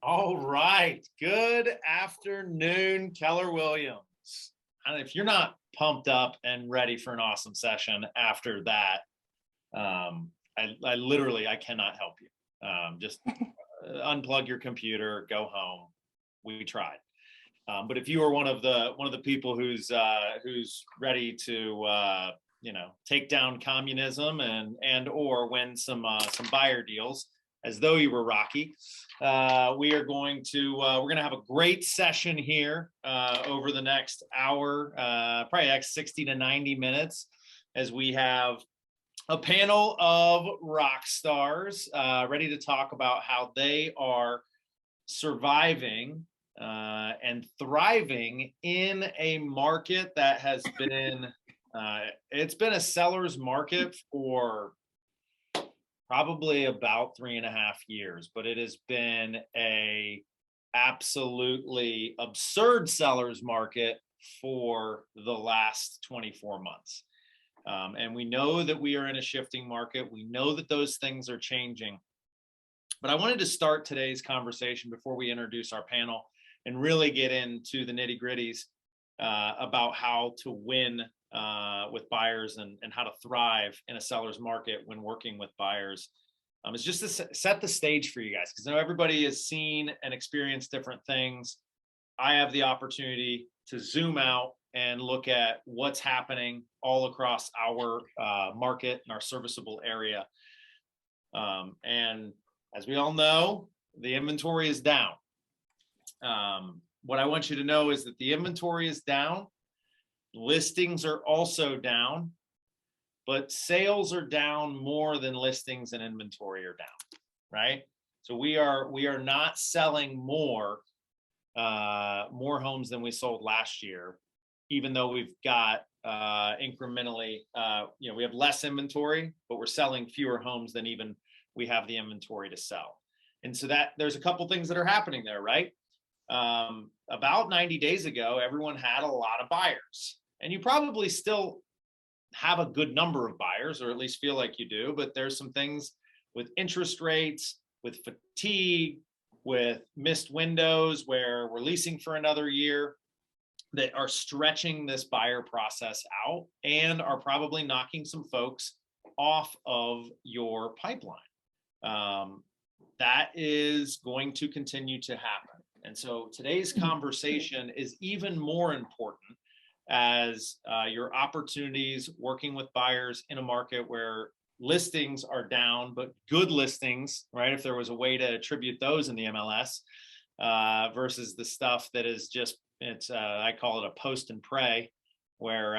All right. Good afternoon, Keller Williams. And if you're not pumped up and ready for an awesome session after that, I literally cannot help you. Just unplug your computer, go home. We tried. But if you are one of the people who's ready to take down communism and or win some buyer deals, as though you were Rocky, we're going to have a great session here over the next hour, probably next 60 to 90 minutes, as we have a panel of rock stars ready to talk about how they are surviving and thriving in a market that has been it's been a seller's market for probably about 3.5 years, but it has been a absolutely absurd seller's market for the last 24 months. And we know that we are in a shifting market. We know that those things are changing. But I wanted to start today's conversation before we introduce our panel and really get into the nitty-gritties about how to win with buyers and how to thrive in a seller's market when working with buyers. It's just to set the stage for you guys, because I know everybody has seen and experienced different things. I have the opportunity to zoom out and look at what's happening all across our market and our serviceable area. And as we all know, the inventory is down. What I want you to know is that the inventory is down. Listings are also down, but sales are down more than listings and inventory are down, right? So we are not selling more homes than we sold last year, even though we've got incrementally, we have less inventory, but we're selling fewer homes than even we have the inventory to sell. And so that there's a couple things that are happening there, right? About 90 days ago, everyone had a lot of buyers, and you probably still have a good number of buyers, or at least feel like you do, but there's some things with interest rates, with fatigue, with missed windows where we're leasing for another year, that are stretching this buyer process out and are probably knocking some folks off of your pipeline. That is going to continue to happen. And so today's conversation is even more important as your opportunities working with buyers in a market where listings are down, but good listings, right? If there was a way to attribute those in the MLS versus the stuff that is just, I call it a post and pray, where,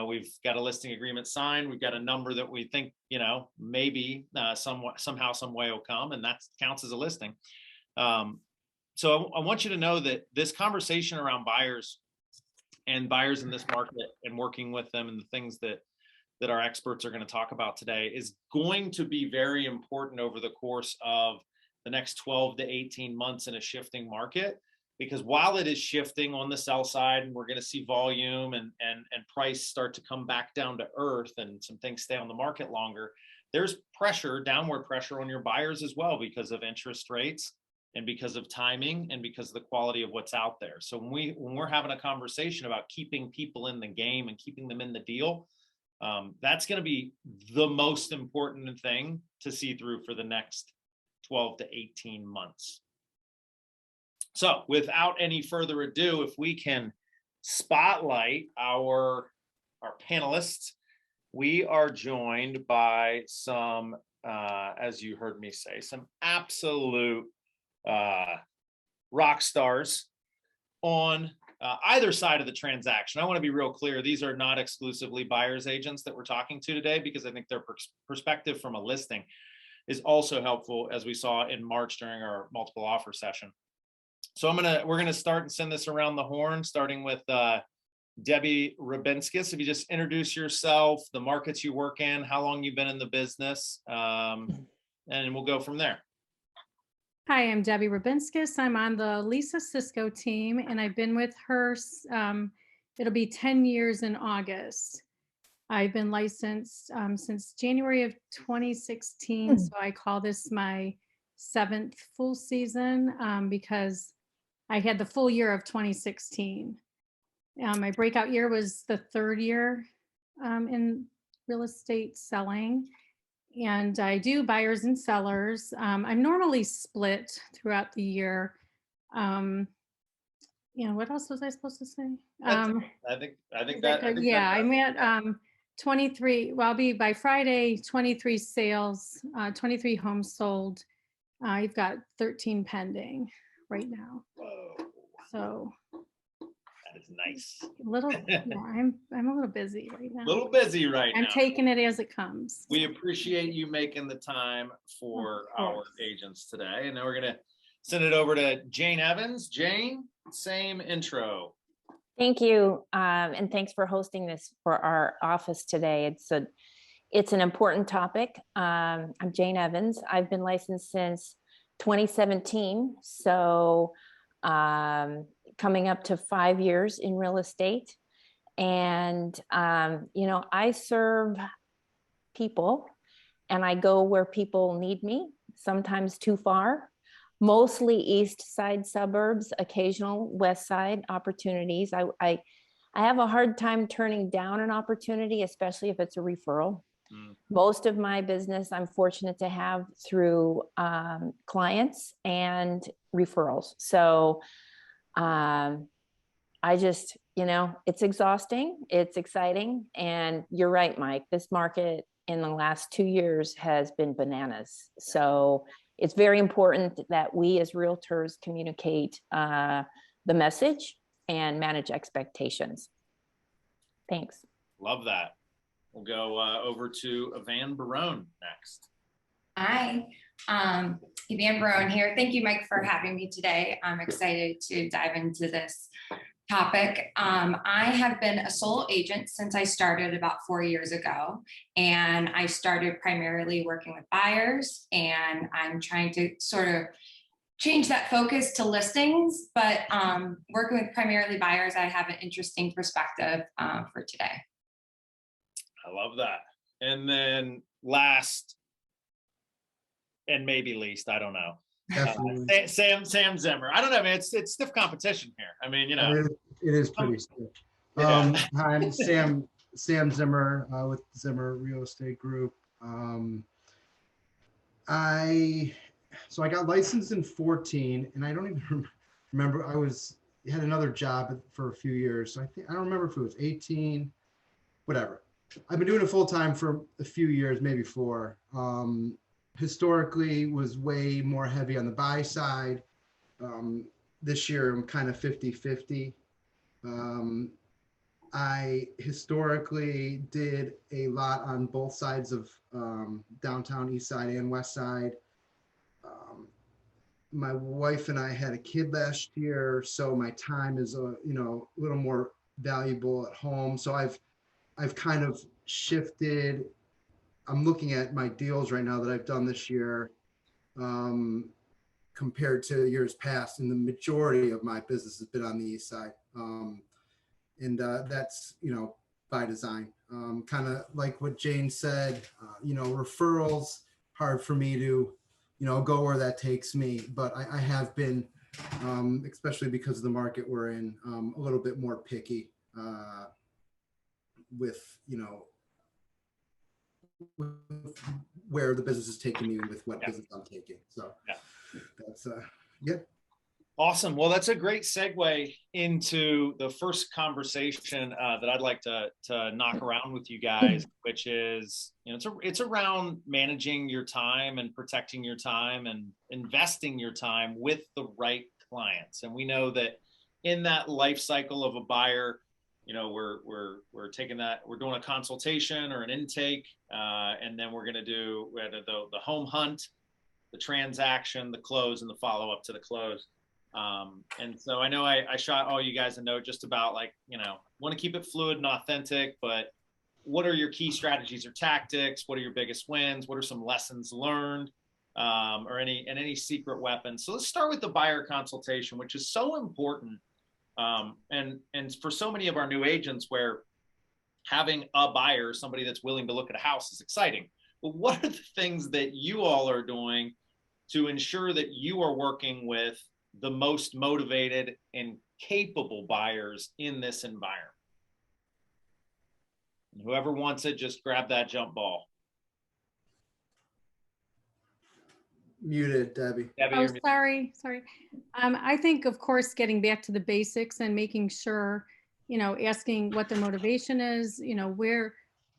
we've got a listing agreement signed. We've got a number that we think, maybe somehow, some way will come, and that counts as a listing. So I want you to know that this conversation around buyers and buyers in this market and working with them and the things that our experts are going to talk about today is going to be very important over the course of the next 12 to 18 months in a shifting market. Because while it is shifting on the sell side, and we're going to see volume and price start to come back down to earth, and some things stay on the market longer, there's downward pressure on your buyers as well, because of interest rates and because of timing and because of the quality of what's out there. So when we're having a conversation about keeping people in the game and keeping them in the deal, that's going to be the most important thing to see through for the next 12 to 18 months. So without any further ado, if we can spotlight our panelists, we are joined by some, as you heard me say, some absolute rock stars on either side of the transaction. I want to be real clear. These are not exclusively buyer's agents that we're talking to today, because I think their perspective from a listing is also helpful, as we saw in March during our multiple offer session. So we're gonna start and send this around the horn, starting with Debbie Ribinskas. If you just introduce yourself, the markets you work in, how long you've been in the business, and we'll go from there. Hi, I'm Debbie Ribinskas. I'm on the Lisa Cisco team, and I've been with her, it'll be 10 years in August. I've been licensed since January of 2016, so I call this my 7th full season because I had the full year of 2016. My breakout year was the 3rd year in real estate selling. And I do buyers and sellers. I'm normally split throughout the year. What else was I supposed to say? I think that Yeah, I'm at 23. Well, I'll be by Friday, 23 sales, 23 homes sold. I've got 13 pending right now. Whoa, So that is nice. I'm a little busy right now. A little busy right now. I'm taking it as it comes. We appreciate you making the time for our agents today. And then we're going to send it over to Jane Evans. Jane, same intro. Thank you. And thanks for hosting this for our office today. It's an important topic. I'm Jane Evans. I've been licensed since 2017. So coming up to 5 years in real estate. And, I serve people and I go where people need me, sometimes too far, mostly east side suburbs, occasional west side opportunities. I have a hard time turning down an opportunity, especially if it's a referral. Most of my business I'm fortunate to have through clients and referrals. So I just, it's exhausting, it's exciting. And you're right, Mike, this market in the last 2 years has been bananas. So it's very important that we as realtors communicate the message and manage expectations. Thanks. Love that. We'll go over to Evanne Barone next. Hi, Evanne Barone here. Thank you, Mike, for having me today. I'm excited to dive into this topic. I have been a solo agent since I started about 4 years ago, and I started primarily working with buyers, and I'm trying to sort of change that focus to listings, but working with primarily buyers, I have an interesting perspective for today. I love that. And then last, and maybe least, I don't know. Sam Zimmer. I don't know, man. It's stiff competition here. I mean, it is pretty stiff. Yeah. I'm Sam Zimmer with Zimmer Real Estate Group. I got licensed in 2014, and I don't even remember. I had another job for a few years. So I don't remember if it was 2018, whatever. I've been doing it full time for a few years, maybe 4. Historically was way more heavy on the buy side. This year I'm kind of 50-50. I historically did a lot on both sides of downtown east side and west side. My wife and I had a kid last year, so my time is a little more valuable at home. So I've kind of shifted. I'm looking at my deals right now that I've done this year compared to years past, and the majority of my business has been on the east side. And that's, by design. Kind of like what Jane said, referrals, hard for me to, go where that takes me. But I have been, especially because of the market we're in, a little bit more picky with, where the business is taking me and with what business I'm taking. So that's Awesome. Well, that's a great segue into the first conversation that I'd like to knock around with you guys, which is, it's around managing your time and protecting your time and investing your time with the right clients. And we know that in that life cycle of a buyer, we're taking that, we're doing a consultation or an intake, and then we're going to do the home hunt, the transaction, the close, and the follow up to the close. And so I know I shot all you guys a note just about want to keep it fluid and authentic, but what are your key strategies or tactics? What are your biggest wins? What are some lessons learned, or any secret weapons? So let's start with the buyer consultation, which is so important. And for so many of our new agents where having a buyer, somebody that's willing to look at a house, is exciting. But what are the things that you all are doing to ensure that you are working with the most motivated and capable buyers in this environment. And whoever wants it, just grab that jump ball. Muted, Debbie. Debbie, Oh, you're- sorry. I think, of course, getting back to the basics and making sure, asking what their motivation is,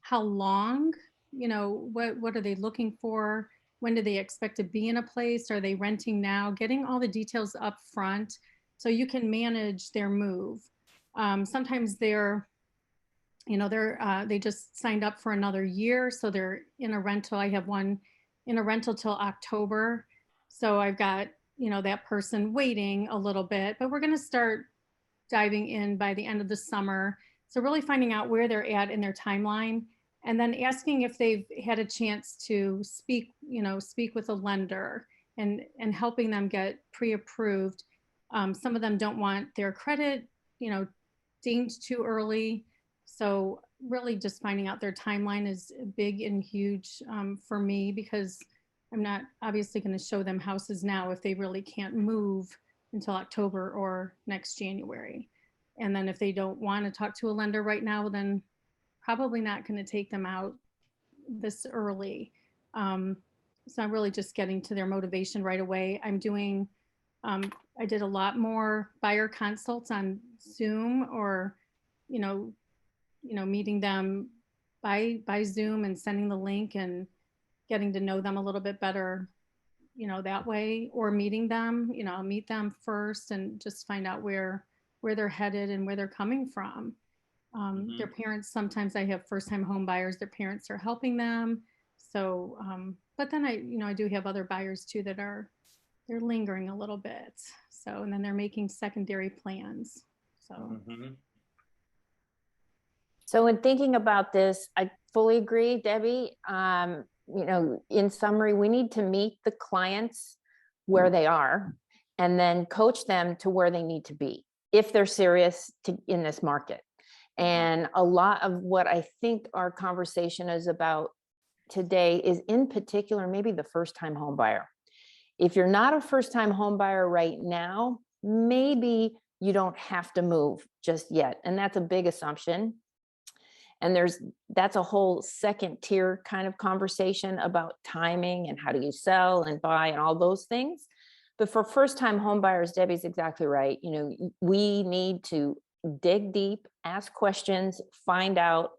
how long, what are they looking for? When do they expect to be in a place? Are they renting now? Getting all the details up front so you can manage their move. Sometimes they just signed up for another year, so they're in a rental. I have one in a rental till October. So I've got, that person waiting a little bit, but we're going to start diving in by the end of the summer. So really finding out where they're at in their timeline, and then asking if they've had a chance to speak with a lender and helping them get pre-approved. Some of them don't want their credit, deemed too early. So really just finding out their timeline is big and huge for me, because I'm not obviously going to show them houses now if they really can't move until October or next January. And then if they don't want to talk to a lender right now, then probably not going to take them out this early. So I'm really just getting to their motivation right away. I'm doing, I did a lot more buyer consults on Zoom, or, meeting them by Zoom and sending the link and getting to know them a little bit better, that way, or meeting them, I'll meet them first and just find out where they're headed and where they're coming from. Their parents, sometimes I have first-time home buyers, their parents are helping them. So, but then I do have other buyers too that they're lingering a little bit. So, and then they're making secondary plans. So. So in thinking about this, I fully agree, Debbie. In summary, we need to meet the clients where they are and then coach them to where they need to be if they're serious in this market. And a lot of what I think our conversation is about today is in particular, maybe the first-time home buyer. If you're not a first-time home buyer right now, maybe you don't have to move just yet. And that's a big assumption. And that's a whole second tier kind of conversation about timing and how do you sell and buy and all those things. But for first-time home buyers, Debbie's exactly right. We need to dig deep, ask questions, find out,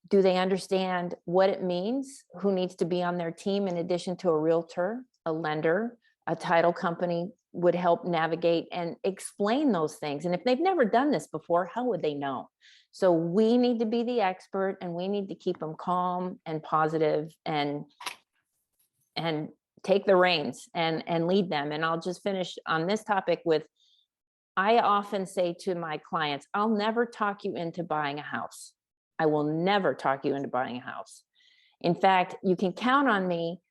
do they understand what it means? Who needs to be on their team in addition to a realtor, a lender, a title company would help navigate and explain those things. And if they've never done this before, how would they know? So we need to be the expert, and we need to keep them calm and positive and take the reins and lead them. And I'll just finish on this topic with, I often say to my clients, I'll never talk you into buying a house. I will never talk you into buying a house. In fact, you can count on me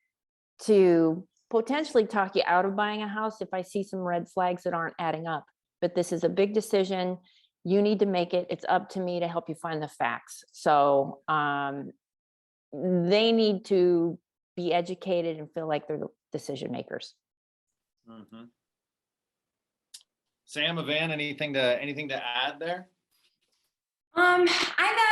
to potentially talk you out of buying a house if I see some red flags that aren't adding up. But this is a big decision. You need to make it. It's up to me to help you find the facts. So they need to be educated and feel like they're the decision makers. Sam, Evanne, anything to add there? I've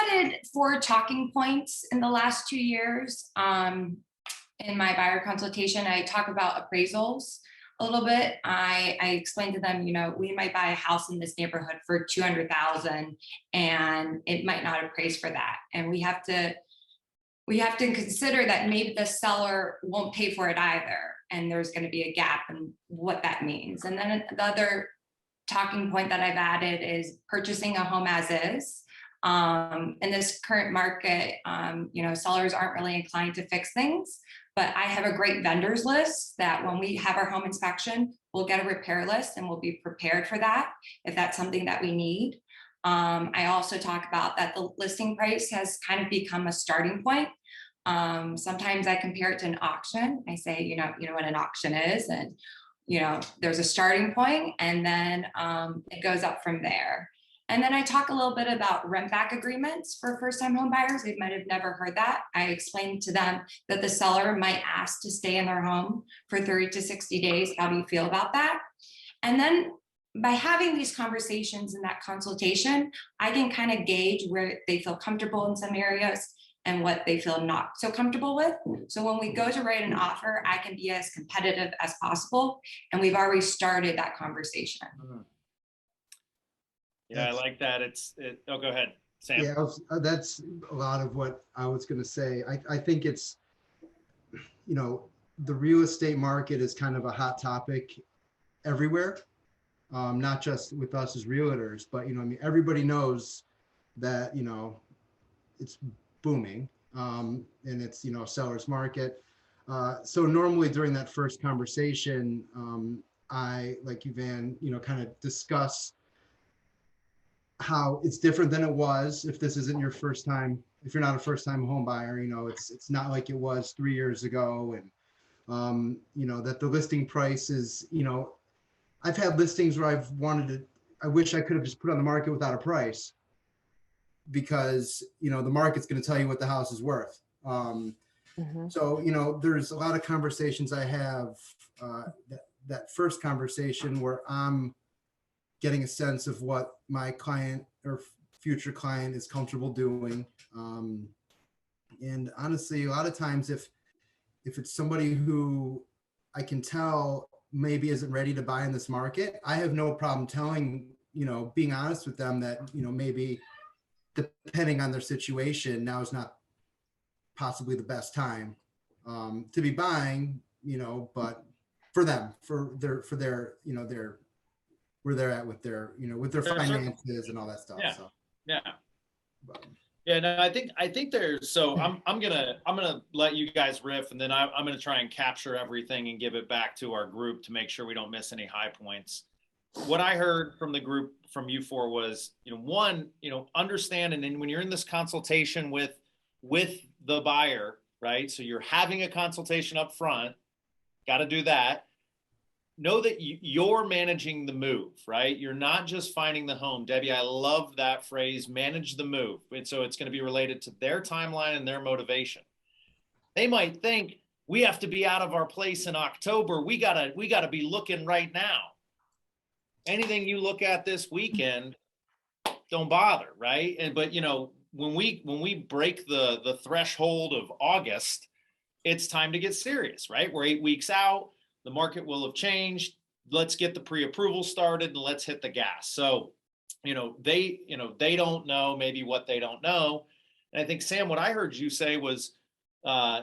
added 4 talking points in the last 2 years. In my buyer consultation, I talk about appraisals a little bit. I explained to them, we might buy a house in this neighborhood for $200,000 and it might not appraise for that. And we have to consider that maybe the seller won't pay for it either. And there's going to be a gap in what that means. And then the other talking point that I've added is purchasing a home as is. In this current market, sellers aren't really inclined to fix things, but I have a great vendors list that when we have our home inspection, we'll get a repair list and we'll be prepared for that if that's something that we need. I also talk about that the listing price has kind of become a starting point. Sometimes I compare it to an auction. I say, you know what an auction is, and there's a starting point and then it goes up from there. And then I talk a little bit about rent back agreements for first-time home buyers. They might have never heard that. I explained to them that the seller might ask to stay in their home for 30 to 60 days. How do you feel about that? And then by having these conversations in that consultation, I can kind of gauge where they feel comfortable in some areas and what they feel not so comfortable with. So when we go to write an offer, I can be as competitive as possible. And we've already started that conversation. Yeah, I like that. Oh, go ahead, Sam. Yeah, that's a lot of what I was going to say. I think it's, the real estate market is kind of a hot topic everywhere, not just with us as realtors, but, everybody knows that, it's booming, and it's, a seller's market. So normally during that first conversation, I, like Evanne, kind of discuss how it's different than it was if this isn't your first time, if you're not a first time home buyer, it's not like it was 3 years ago. And, that the listing price is, I've had listings where I wish I could have just put on the market without a price because, the market's going to tell you what the house is worth. So, there's a lot of conversations I have, that first conversation where I'm getting a sense of what my client or future client is comfortable doing. And honestly, a lot of times if it's somebody who I can tell maybe isn't ready to buy in this market, I have no problem telling, being honest with them that, maybe depending on their situation, now is not possibly the best time to be buying, but for them, for their, where they're at with their, with their finances and all that stuff. Yeah. So. Yeah. But, Yeah, no, I think there's, so I'm gonna let you guys riff, and then I'm gonna try and capture everything and give it back to our group to make sure we don't miss any high points. What I heard from the group, from you four, was, one, understand, and then when you're in this consultation with the buyer, right? So you're having a consultation up front, got to do that. Know that you're managing the move, right? You're not just finding the home. Debbie, I love that phrase, manage the move. And so it's going to be related to their timeline and their motivation. They might think we have to be out of our place in October. We gotta be looking right now. Anything you look at this weekend, don't bother, right? But when we break the threshold of August, it's time to get serious, right? We're 8 weeks out. The market will have changed. Let's get the pre-approval started and let's hit the gas. So, they don't know maybe what they don't know. And I think, Sam, what I heard you say was,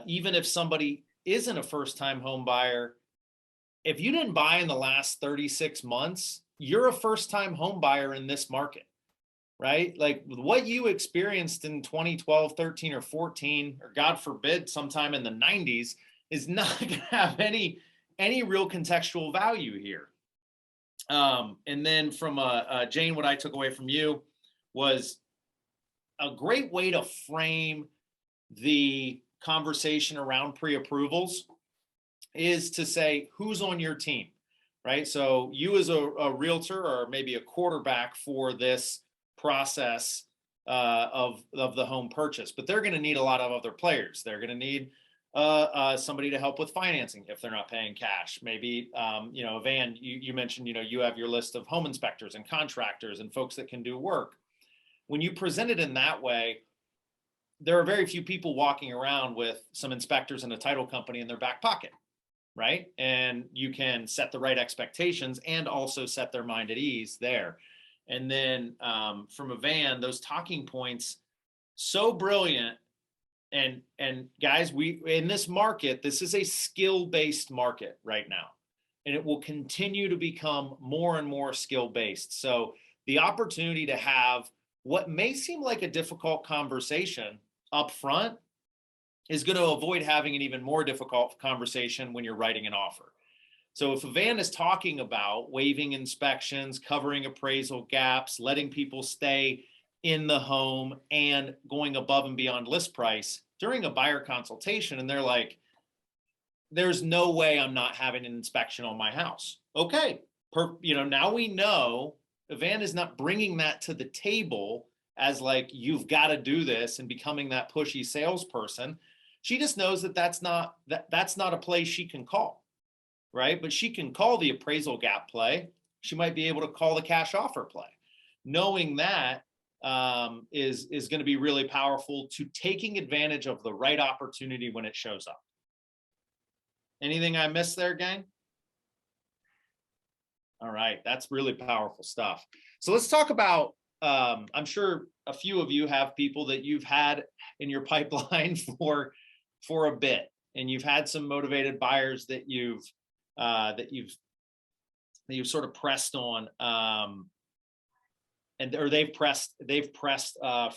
even if somebody isn't a first-time home buyer, if you didn't buy in the last 36 months, you're a first-time home buyer in this market, right? Like what you experienced in 2012, 13, or 14, or God forbid, sometime in the 90s, is not going to have any real contextual value here. And then from Jane, what I took away from you was a great way to frame the conversation around pre-approvals is to say, who's on your team, right? So you as a realtor or maybe a quarterback for this process of the home purchase, but they're going to need a lot of other players. They're going to need somebody to help with financing if they're not paying cash. Maybe, Evanne, you mentioned, you have your list of home inspectors and contractors and folks that can do work. When you present it in that way, there are very few people walking around with some inspectors and a title company in their back pocket, right? And you can set the right expectations and also set their mind at ease there. And then from Evanne, those talking points, so brilliant. And guys, we in this market, this is a skill-based market right now, and it will continue to become more and more skill-based. So the opportunity to have what may seem like a difficult conversation up front is going to avoid having an even more difficult conversation when you're writing an offer. So if Evanne is talking about waiving inspections, covering appraisal gaps, letting people stay in the home, and going above and beyond list price during a buyer consultation, and they're like, there's no way I'm not having an inspection on my house. Okay, now we know Evanne is not bringing that to the table as like, you've got to do this and becoming that pushy salesperson. She just knows that that's not a play she can call, right? But she can call the appraisal gap play. She might be able to call the cash offer play. Knowing that is going to be really powerful to taking advantage of the right opportunity when it shows up. Anything I missed there, gang? All right, that's really powerful stuff. So let's talk about, I'm sure a few of you have people that you've had in your pipeline for a bit, and you've had some motivated buyers that you've sort of pressed on, or they've pressed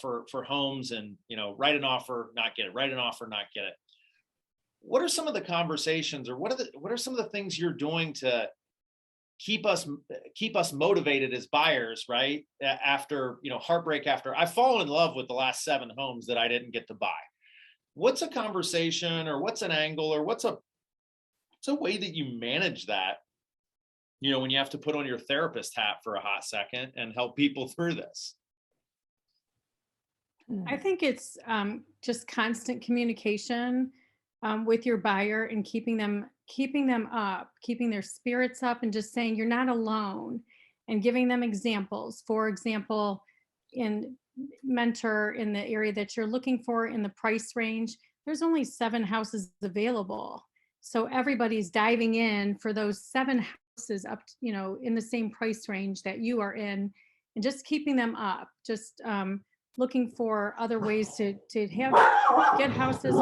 for homes, and write an offer, not get it, write an offer, not get it. What are some of the conversations, or what are some of the things you're doing to keep us motivated as buyers, right? After heartbreak, after I've fallen in love with the last 7 homes that I didn't get to buy. What's a conversation, or what's an angle, or what's a way that you manage that, when you have to put on your therapist hat for a hot second and help people through this? I think it's just constant communication with your buyer, and keeping them up, keeping their spirits up, and just saying you're not alone, and giving them examples. For example, mentor in the area that you're looking for, in the price range, there's only 7 houses available. So everybody's diving in for those 7 houses up, in the same price range that you are in, and just keeping them up, just looking for other ways to get houses.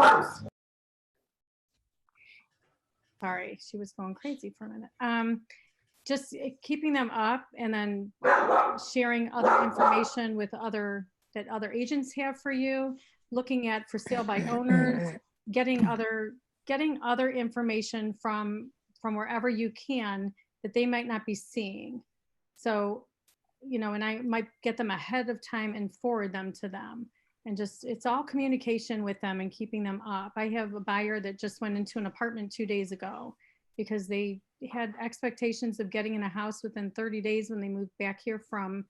Sorry, she was going crazy for a minute. Just keeping them up, and then sharing other information with other agents have for you, looking at for sale by owners, getting other information from wherever you can that they might not be seeing. So, and I might get them ahead of time and forward them to them. And just, it's all communication with them and keeping them up. I have a buyer that just went into an apartment 2 days ago because they had expectations of getting in a house within 30 days when they moved back here from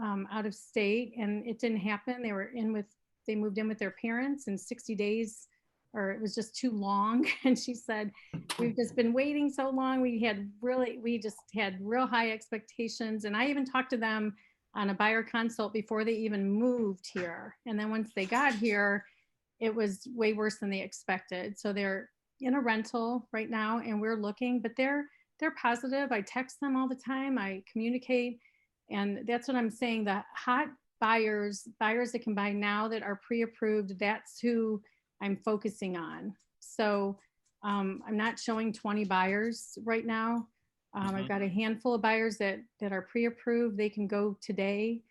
out of state, and it didn't happen. They moved in with their parents in 60 days, or it was just too long. And she said, we've just been waiting so long. We just had real high expectations. And I even talked to them on a buyer consult before they even moved here. And then once they got here, it was way worse than they expected. So they're in a rental right now, and we're looking, but they're positive. I text them all the time. I communicate. And that's what I'm saying. The hot buyers that can buy now that are pre-approved, that's who I'm focusing on. So I'm not showing 20 buyers right now. I've got a handful of buyers that are pre-approved. They can go today,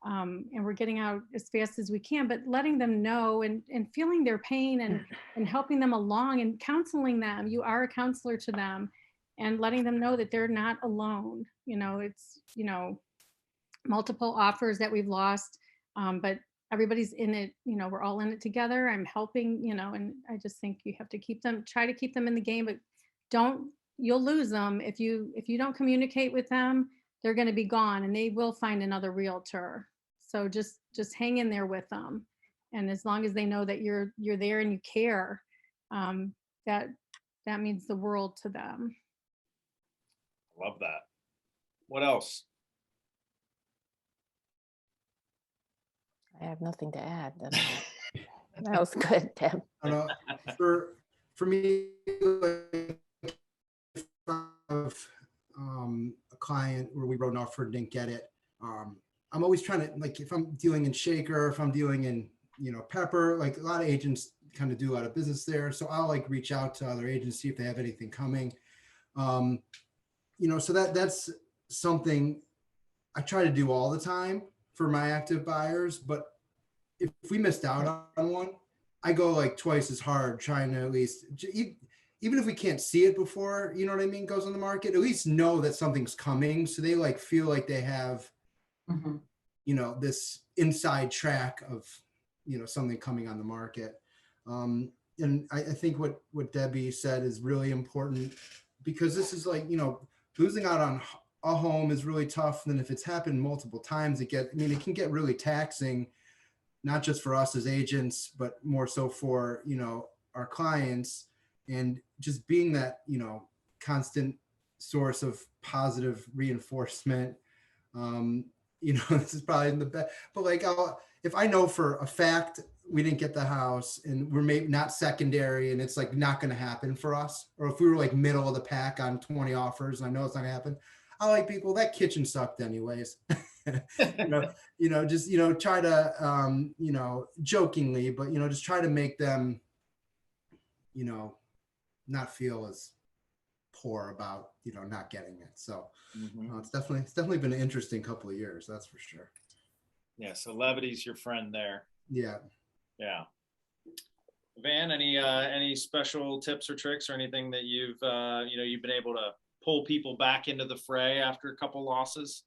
and we're getting out as fast as we can, but letting them know and feeling their pain and helping them along and counseling them. You are a counselor to them, and letting them know that they're not alone. It's, multiple offers that we've lost, but everybody's in it. We're all in it together. I'm helping, and I just think you have to try to keep them in the game, but you'll lose them if you don't communicate with them. They're going to be gone, and they will find another realtor. So just hang in there with them, and as long as they know that you're there and you care, that means the world to them. Love that. What else? I have nothing to add. That was good, Deb. For me, of a client where we wrote an offer and didn't get it, I'm always trying to, like, if I'm dealing in Shaker, if I'm dealing in Pepper, like a lot of agents kind of do a lot of business there, so I'll like reach out to other agents, see if they have anything coming. So that's something I try to do all the time for my active buyers. But if we missed out on one, I go like twice as hard trying to at least, even if we can't see it before, goes on the market, at least know that something's coming. So they like feel like they have, this inside track of, something coming on the market. And I think what Debbie said is really important, because this is like, losing out on a home is really tough. And then if it's happened multiple times, it can get really taxing, not just for us as agents, but more so for, our clients. And just being that, constant source of positive reinforcement. This is probably in the best, but like, if I know for a fact we didn't get the house and we're maybe not secondary and it's like not going to happen for us, or if we were like middle of the pack on 20 offers and I know it's not gonna happen, I like people, that kitchen sucked anyways. Just, try to, jokingly, but, just try to make them, not feel as poor about, not getting it. So it's definitely been an interesting couple of years. That's for sure. Yeah. So levity's your friend there. Yeah. Yeah. Van, any special tips or tricks or anything that you've been able to pull people back into the fray after a couple losses?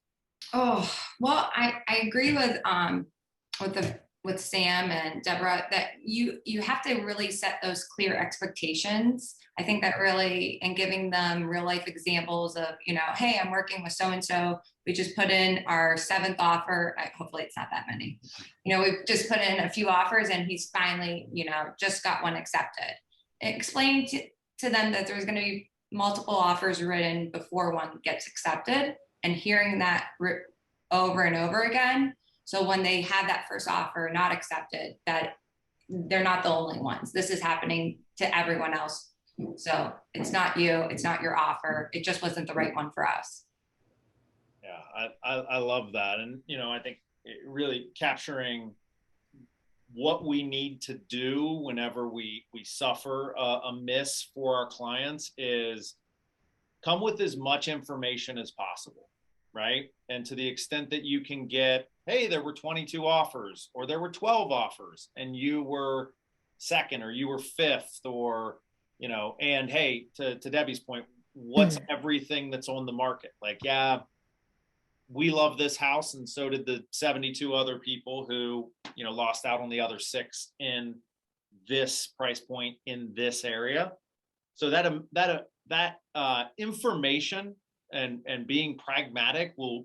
Oh, well, I agree with Sam and Deborah that you have to really set those clear expectations. I think that really, and giving them real life examples of, hey, I'm working with so-and-so. We just put in our 7th offer. Hopefully it's not that many. We've just put in a few offers and he's finally, just got one accepted. Explain to them that there's going to be multiple offers written before one gets accepted, and hearing that over and over again. So when they have that first offer not accepted, that they're not the only ones. This is happening to everyone else. So it's not you, it's not your offer. It just wasn't the right one for us. Yeah, I love that. And, I think it really capturing what we need to do whenever we suffer a miss for our clients is come with as much information as possible, right? And to the extent that you can get, hey, there were 22 offers or there were 12 offers and you were 2nd or you were 5th or, and hey, to Debbie's point, what's everything that's on the market? Like, yeah, we love this house and so did the 72 other people who, lost out on the other 6 in this price point in this area. So that information and being pragmatic will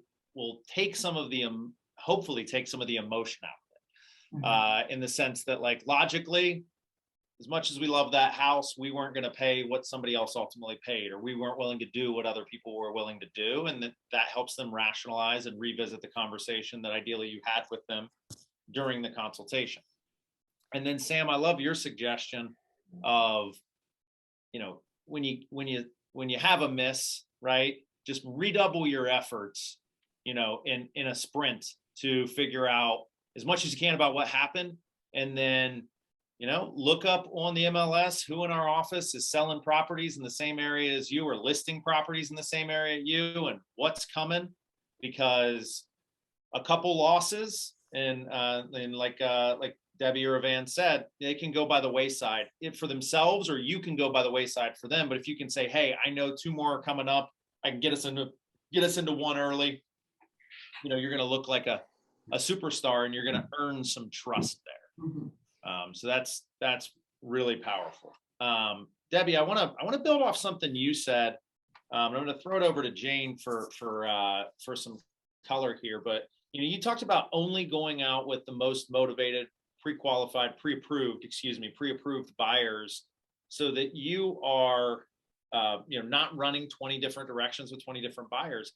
take some of the hopefully take some of the emotion out of it, in the sense that, like, logically, as much as we love that house, we weren't going to pay what somebody else ultimately paid, or we weren't willing to do what other people were willing to do, and that helps them rationalize and revisit the conversation that ideally you had with them during the consultation. And then, Sam, I love your suggestion of, when you have a miss, right, just redouble your efforts, in a sprint to figure out as much as you can about what happened. And then, look up on the MLS who in our office is selling properties in the same area as you or listing properties in the same area as you and what's coming, because a couple losses and like Debbie or Evanne said, they can go by the wayside for themselves, or you can go by the wayside for them. But if you can say, hey, I know 2 more are coming up, I can get us into one early, you're going to look like a superstar and you're going to earn some trust there. So that's really powerful. Debbie, I want to build off something you said. I'm going to throw it over to Jane for some color here, but you talked about only going out with the most motivated, pre-approved buyers, so that you are, not running 20 different directions with 20 different buyers.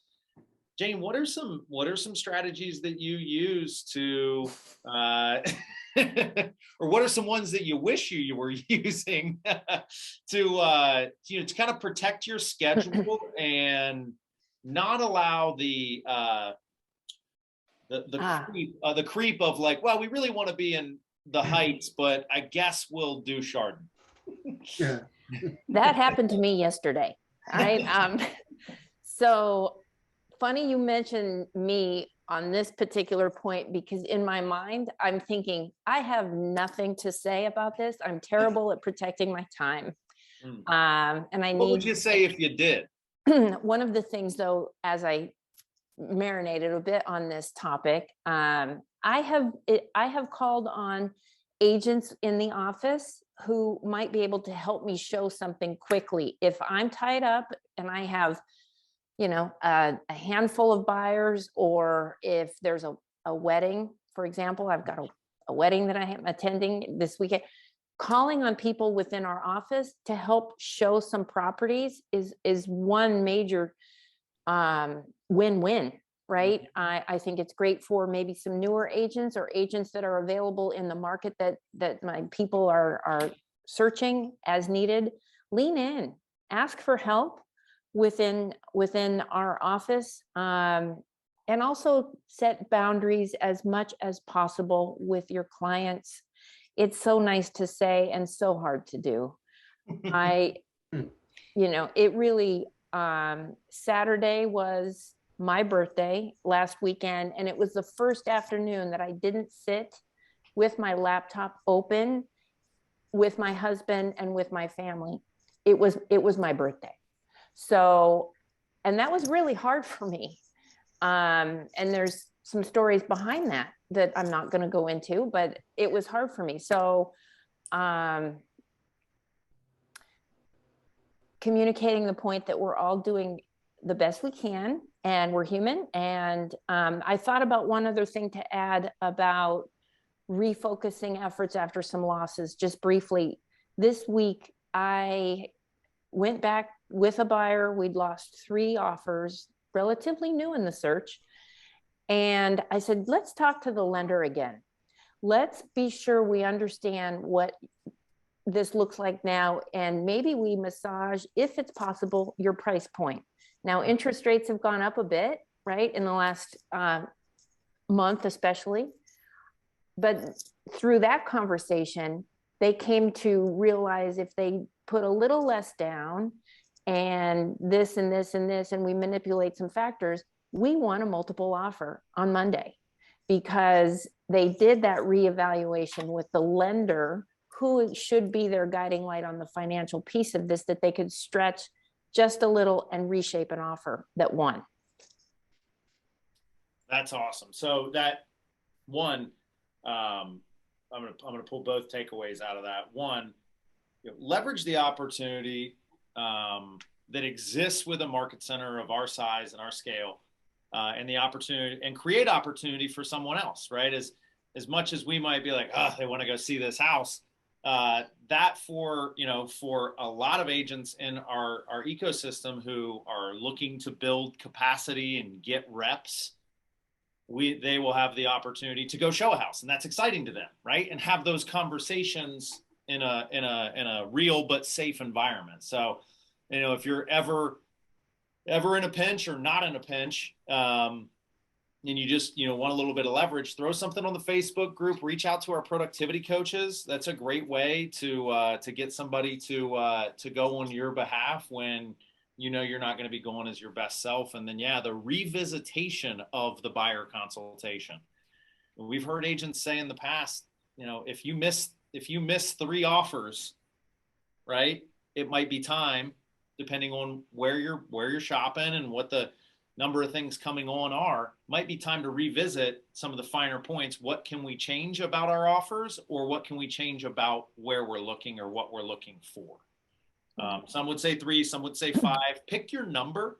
Jane, what are some strategies that you use to, or what are some ones that you wish you were using to kind of protect your schedule and not allow the creep of like, well, we really want to be in the Heights, but I guess we'll do Chardon. Yeah. That happened to me yesterday. So funny you mentioned me on this particular point, because in my mind, I'm thinking, I have nothing to say about this. I'm terrible at protecting my time. And I What need. would you say if you did? One of the things, though, as I marinated a bit on this topic, I have called on agents in the office who might be able to help me show something quickly. If I'm tied up and I have, you know, a handful of buyers, or if there's a wedding, for example, I've got a wedding that I am attending this weekend, calling on people within our office to help show some properties is one major win-win, right? I think it's great for maybe some newer agents or agents that are available in the market that my people are searching as needed. Lean in, ask for help within our office, and also set boundaries as much as possible with your clients. It's so nice to say and so hard to do. It really, Saturday was my birthday last weekend, and it was the first afternoon that I didn't sit with my laptop open with my husband and with my family. It was my birthday. So, and that was really hard for me. And there's some stories behind that I'm not going to go into, but it was hard for me. So, communicating the point that we're all doing the best we can and we're human. And I thought about one other thing to add about refocusing efforts after some losses, just briefly. This week, I went back with a buyer. We'd lost 3 offers, relatively new in the search. And I said, let's talk to the lender again. Let's be sure we understand what this looks like now. And maybe we massage, if it's possible, your price point. Now, interest rates have gone up a bit, right? In the last month, especially. But through that conversation, they came to realize if they put a little less down and this and this and this, and we manipulate some factors, we won a multiple offer on Monday because they did that reevaluation with the lender, who should be their guiding light on the financial piece of this, that they could stretch just a little and reshape an offer that won. That's awesome. So that one, I'm gonna pull both takeaways out of that. One, leverage the opportunity that exists with a market center of our size and our scale, and the opportunity, and create opportunity for someone else, right? As much as we might be like, oh, they want to go see this house, that for a lot of agents in our ecosystem who are looking to build capacity and get reps, they will have the opportunity to go show a house, and that's exciting to them, right? And have those conversations in a real but safe environment. So, if you're ever in a pinch or not in a pinch, and you just want a little bit of leverage, throw something on the Facebook group, reach out to our productivity coaches. That's a great way to get somebody to go on your behalf when you're not going to be going as your best self. And then the revisitation of the buyer consultation. We've heard agents say in the past, if you miss 3 offers, right, it might be time, depending on where you're shopping and what the number of things coming on might be time to revisit some of the finer points. What can we change about our offers, or what can we change about where we're looking or what we're looking for? Some would say 3, some would say 5. Pick your number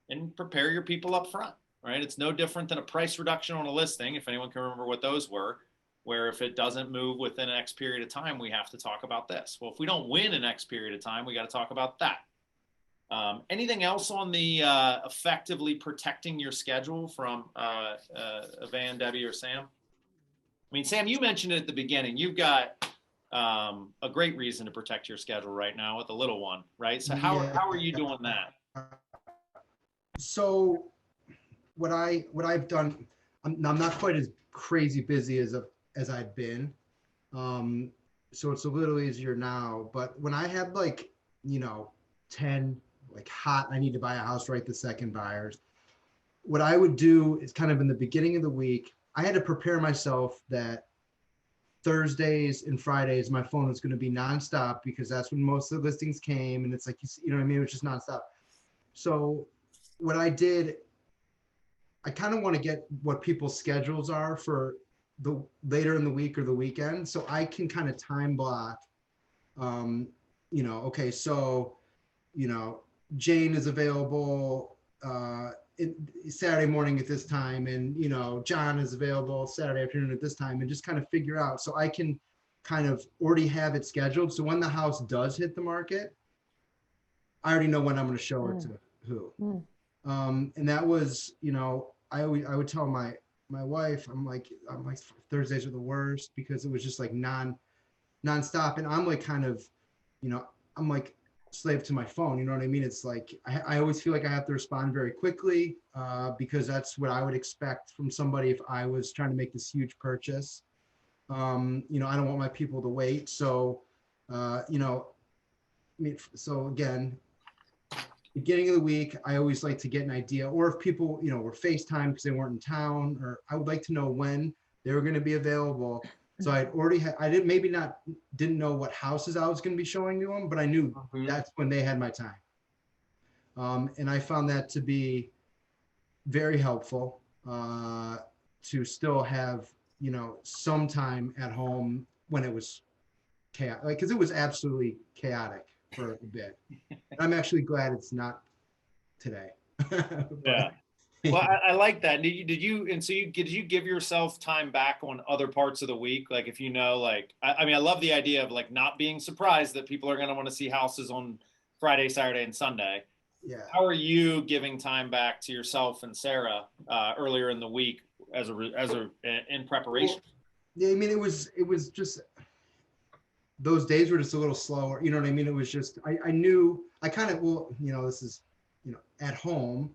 and prepare your people up front, right? It's no different than a price reduction on a listing, if anyone can remember what those were, where if it doesn't move within X period of time, we have to talk about this. Well, if we don't win in X period of time, we got to talk about that. Anything else on the effectively protecting your schedule from Evanne, Debbie, or Sam? I mean, Sam, you mentioned it at the beginning. You've got a great reason to protect your schedule right now with the little one, right? So how are you doing that? So what I've done, I'm not quite as crazy busy as I've been. So it's a little easier now. But when I had 10 I need to buy a house right this second buyers, what I would do is kind of in the beginning of the week, I had to prepare myself that Thursdays and Fridays, my phone was going to be nonstop, because that's when most of the listings came. And it's like, you know what I mean? It was just nonstop. So what I did, I kind of want to get what people's schedules are for the later in the week or the weekend. So I can kind of time block, okay, so, Jane is available Saturday morning at this time, and John is available Saturday afternoon at this time, and just kind of figure out, so I can kind of already have it scheduled. So when the house does hit the market, I already know when I'm going to show it to who. And that was, I would tell my wife, I'm like Thursdays are the worst, because it was just like nonstop, and I'm like kind of, I'm like slave to my phone. You know what I mean? It's like I always feel like I have to respond very quickly, because that's what I would expect from somebody if I was trying to make this huge purchase. I don't want my people to wait. So, so again, beginning of the week, I always like to get an idea, or if people, were FaceTime because they weren't in town, or I would like to know when they were going to be available. So I'd already had, didn't know what houses I was going to be showing to them, but I knew that's when they had my time. And I found that to be very helpful, to still have, some time at home when it was chaotic, because it was absolutely chaotic for a bit. I'm actually glad it's not today. Yeah. Well, I like that. Did you give yourself time back on other parts of the week? Like, if like, I mean, I love the idea of like not being surprised that people are going to want to see houses on Friday, Saturday, and Sunday. Yeah. How are you giving time back to yourself and Sarah earlier in the week in preparation? Yeah, I mean, it was just, those days were just a little slower. You know what I mean? It was just, I knew, I kind of, this is, at home.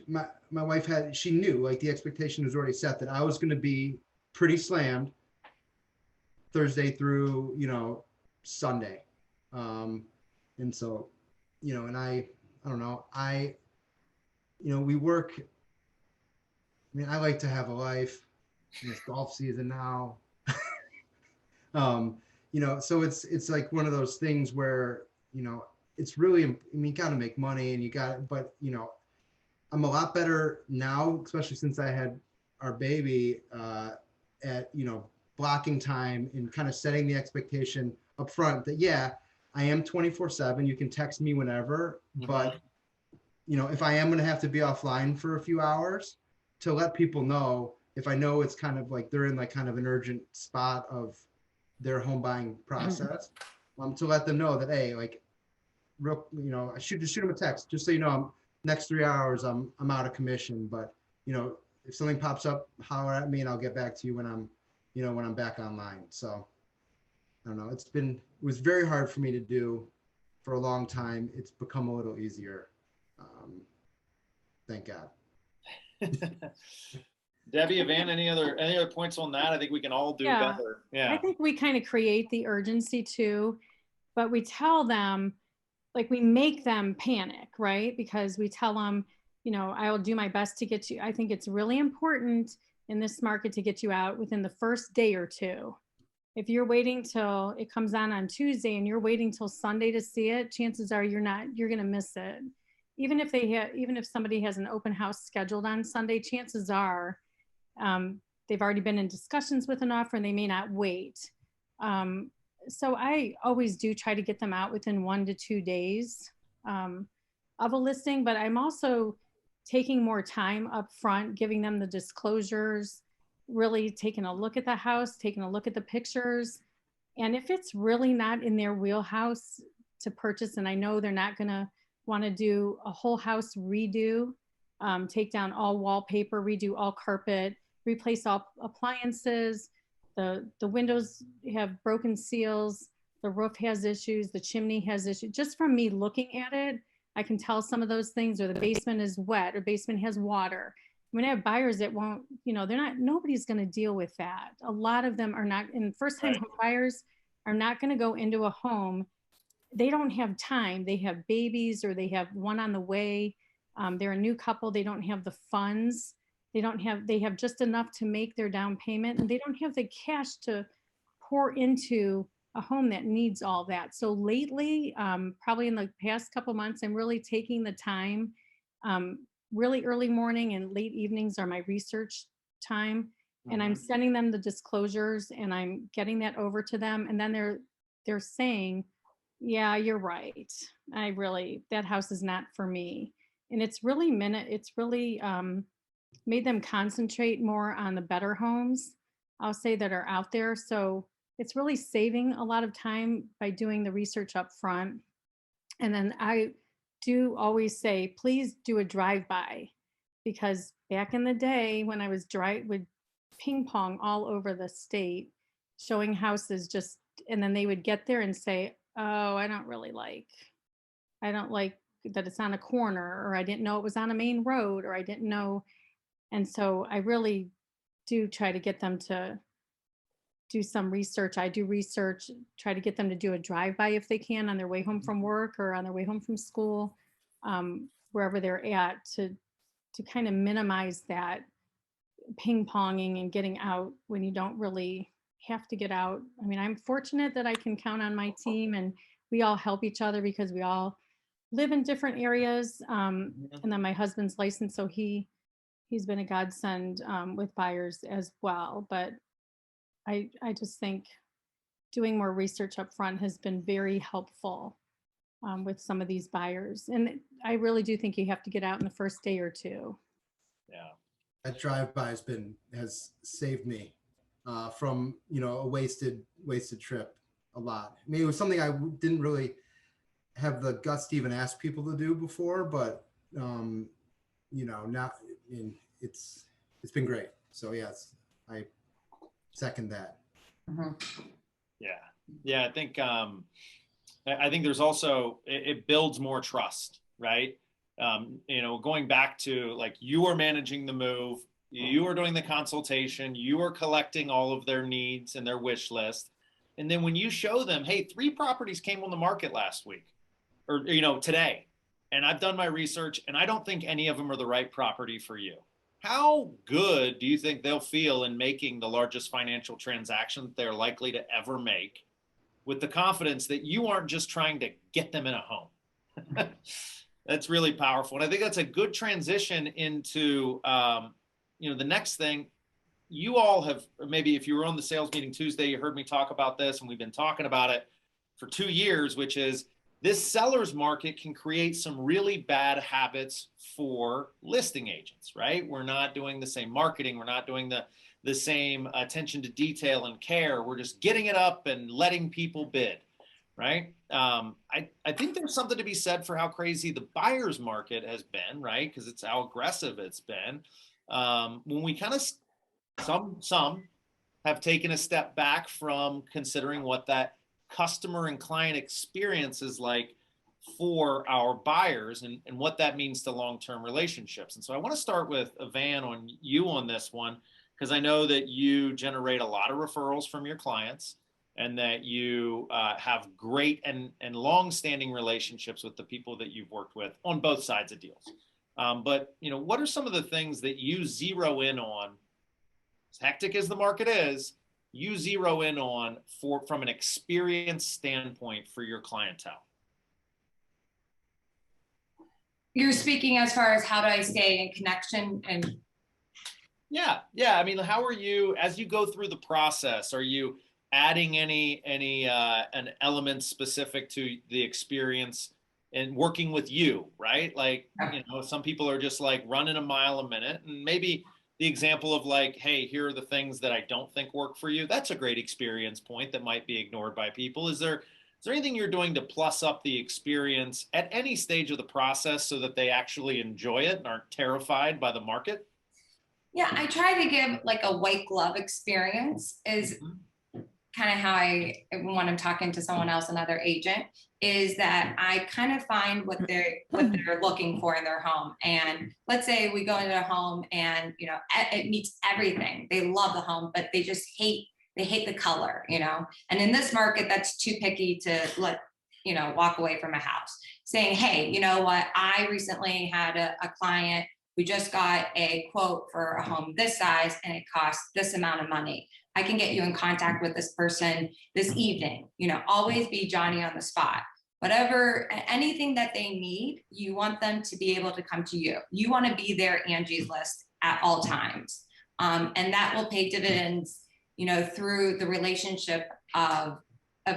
My wife she knew, like, the expectation was already set that I was going to be pretty slammed Thursday through, Sunday. And so, and I don't know, we work. I mean, I like to have a life. It's golf season now. So it's like one of those things where, it's really, I mean, you got to make money, and but I'm a lot better now, especially since I had our baby, at, blocking time and kind of setting the expectation up front that, yeah, I am 24/7. You can text me whenever, but, if I am going to have to be offline for a few hours, to let people know, if I know it's kind of like they're in like kind of an urgent spot of their home buying process, to let them know that, hey, like, real, I shoot them a text, just so next 3 hours I'm out of commission, but if something pops up, holler at me and I'll get back to you when I'm back online. So I don't know, it was very hard for me to do for a long time. It's become a little easier, thank God. Debbie, Evanne, any other points on that? I think we can all do better. Yeah. I think we kind of create the urgency too, but we tell them, like, we make them panic, right? Because we tell them, I will do my best to get you. I think it's really important in this market to get you out within the first day or two. If you're waiting till it comes on Tuesday and you're waiting till Sunday to see it, chances are you're going to miss it. Even if somebody has an open house scheduled on Sunday, chances are they've already been in discussions with an offer and they may not wait. So I always do try to get them out within 1 to 2 days of a listing, but I'm also taking more time up front, giving them the disclosures, really taking a look at the house, taking a look at the pictures. And if it's really not in their wheelhouse to purchase, and I know they're not going to want to do a whole house redo, take down all wallpaper, redo all carpet, replace all appliances, the windows have broken seals, the roof has issues, the chimney has issues. Just from me looking at it, I can tell some of those things, or the basement is wet, or basement has water. When I have buyers that won't, nobody's going to deal with that. A lot of them are not, and first-time home buyers are not going to go into a home. They don't have time. They have babies, or they have one on the way. They're a new couple. They don't have the funds. They have just enough to make their down payment, and they don't have the cash to pour into a home that needs all that. So lately, probably in the past couple months, I'm really taking the time. Really early morning and late evenings are my research time, and I'm sending them the disclosures and I'm getting that over to them, and then they're saying, yeah, you're right. That house is not for me. And it's really made them concentrate more on the better homes, I'll say, that are out there. So it's really saving a lot of time by doing the research up front. And then I do always say, please do a drive-by, because back in the day when I would ping pong all over the state, showing houses and then they would get there and say, oh, I don't like that it's on a corner, or I didn't know it was on a main road, or I didn't know. And so I really do try to get them to do some research. I do research, try to get them to do a drive-by if they can on their way home from work or on their way home from school, wherever they're at, to kind of minimize that ping ponging and getting out when you don't really have to get out. I mean, I'm fortunate that I can count on my team, and we all help each other because we all live in different areas. And then my husband's licensed, so he's been a godsend with buyers as well. But I just think doing more research up front has been very helpful with some of these buyers. And I really do think you have to get out in the first day or two. Yeah. That drive-by has saved me from, a wasted trip a lot. I mean, it was something I didn't really have the guts to even ask people to do before, but now it's been great. So yes, I second that. Yeah. I think there's also, it builds more trust, right? Going back to, like, you are managing the move, you are doing the consultation, you are collecting all of their needs and their wish list. And then when you show them, hey, 3 properties came on the market last week, or, today, and I've done my research and I don't think any of them are the right property for you. How good do you think they'll feel in making the largest financial transaction that they're likely to ever make, with the confidence that you aren't just trying to get them in a home? That's really powerful. And I think that's a good transition into, the next thing. You all have, maybe if you were on the sales meeting Tuesday, you heard me talk about this, and we've been talking about it for 2 years, which is this seller's market can create some really bad habits for listing agents, right? We're not doing the same marketing. We're not doing the same attention to detail and care. We're just getting it up and letting people bid, right? I think there's something to be said for how crazy the buyer's market has been, right? Because it's how aggressive it's been. When we kind of, some have taken a step back from considering what that customer and client experience is like for our buyers, and what that means to long-term relationships. And so I want to start with Evanne on this one, because I know that you generate a lot of referrals from your clients, and that you have great and long-standing relationships with the people that you've worked with on both sides of deals. But what are some of the things that you zero in on, as hectic as the market is, you zero in on from an experience standpoint for your clientele? You're speaking as far as how do I stay in connection and. Yeah. I mean, how are you, as you go through the process, are you adding an element specific to the experience and working with you, right? Like, some people are just like running a mile a minute, and maybe the example of like, hey, here are the things that I don't think work for you. That's a great experience point that might be ignored by people. Is there anything you're doing to plus up the experience at any stage of the process so that they actually enjoy it and aren't terrified by the market? Yeah, I try to give like a white glove experience is kind of how when I'm talking to someone else, another agent, is that I kind of find what they're looking for in their home. And let's say we go into their home and, it meets everything. They love the home, but they just hate the color, and in this market, that's too picky to walk away from a house saying, hey, you know what? I recently had a client. We just got a quote for a home this size and it costs this amount of money. I can get you in contact with this person this evening. Always be Johnny on the spot. Whatever, anything that they need, you want them to be able to come to you. You want to be their Angie's List at all times. And that will pay dividends, through the relationship of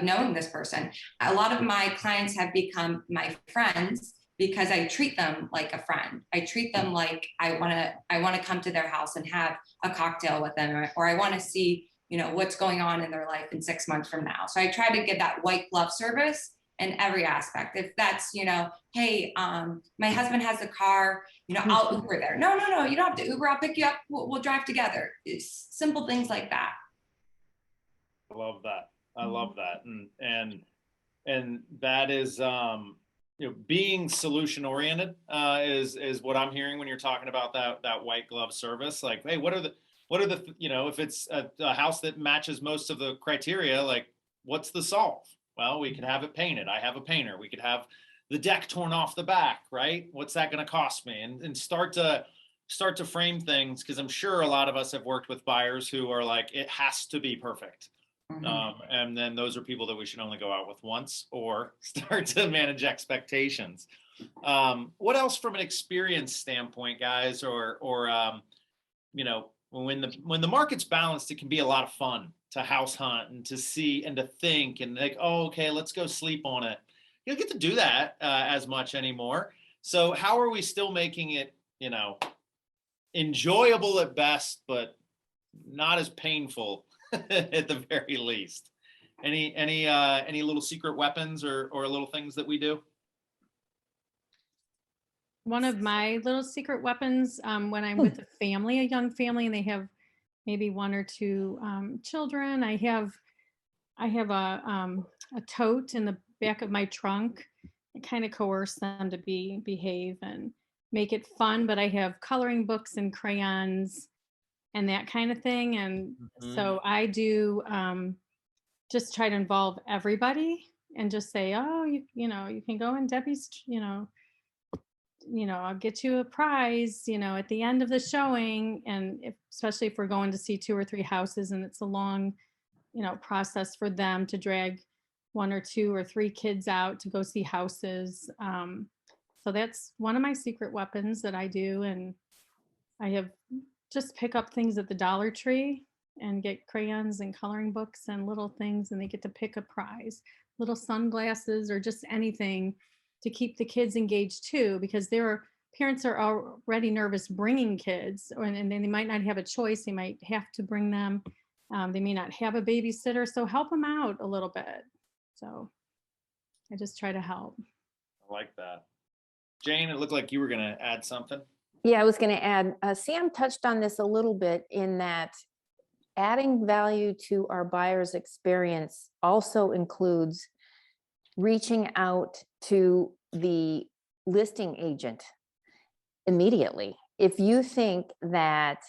knowing this person. A lot of my clients have become my friends because I treat them like a friend. I treat them like I want to come to their house and have a cocktail with them, or I want to see, you know, what's going on in their life in 6 months from now. So I try to give that white glove service in every aspect. If that's, you know, hey, my husband has a car, you know, I'll Uber there. No, you don't have to Uber. I'll pick you up. We'll drive together. It's simple things like that. I love that. I love that. And that is, you know, being solution oriented is what I'm hearing when you're talking about that white glove service. Like, hey, what are the, you know, if it's a house that matches most of the criteria, like what's the solve? Well, we could have it painted. I have a painter. We could have the deck torn off the back, right? What's that going to cost me? And start to frame things, because I'm sure a lot of us have worked with buyers who are like, it has to be perfect. And then those are people that we should only go out with once, or start to manage expectations. What else from an experience standpoint, guys, or you know, when the market's balanced, it can be a lot of fun to house hunt and to see and to think and like, oh, okay, let's go sleep on it. You don't get to do that as much anymore. So how are we still making it, you know, enjoyable at best, but not as painful at the very least? Any little secret weapons or little things that we do? One of my little secret weapons, when I'm with a family, a young family, and they have maybe one or two children, I have a tote in the back of my trunk. I kind of coerce them to behave and make it fun, but I have coloring books and crayons and that kind of thing. And so I do just try to involve everybody and just say, oh, you know, you can go in Debbie's, you know, I'll get you a prize, you know, at the end of the showing. And especially if we're going to see 2 or 3 houses and it's a long, you know, process for them to drag 1 or 2 or 3 kids out to go see houses. So that's one of my secret weapons that I do. And I have just pick up things at the Dollar Tree and get crayons and coloring books and little things, and they get to pick a prize, little sunglasses or just anything to keep the kids engaged too, because their parents are already nervous bringing kids, and then they might not have a choice. They might have to bring them. They may not have a babysitter, so help them out a little bit. So I just try to help. I like that. Jane, it looked like you were going to add something. Yeah, I was going to add, Sam touched on this a little bit, in that adding value to our buyer's experience also includes reaching out to the listing agent immediately. If you think that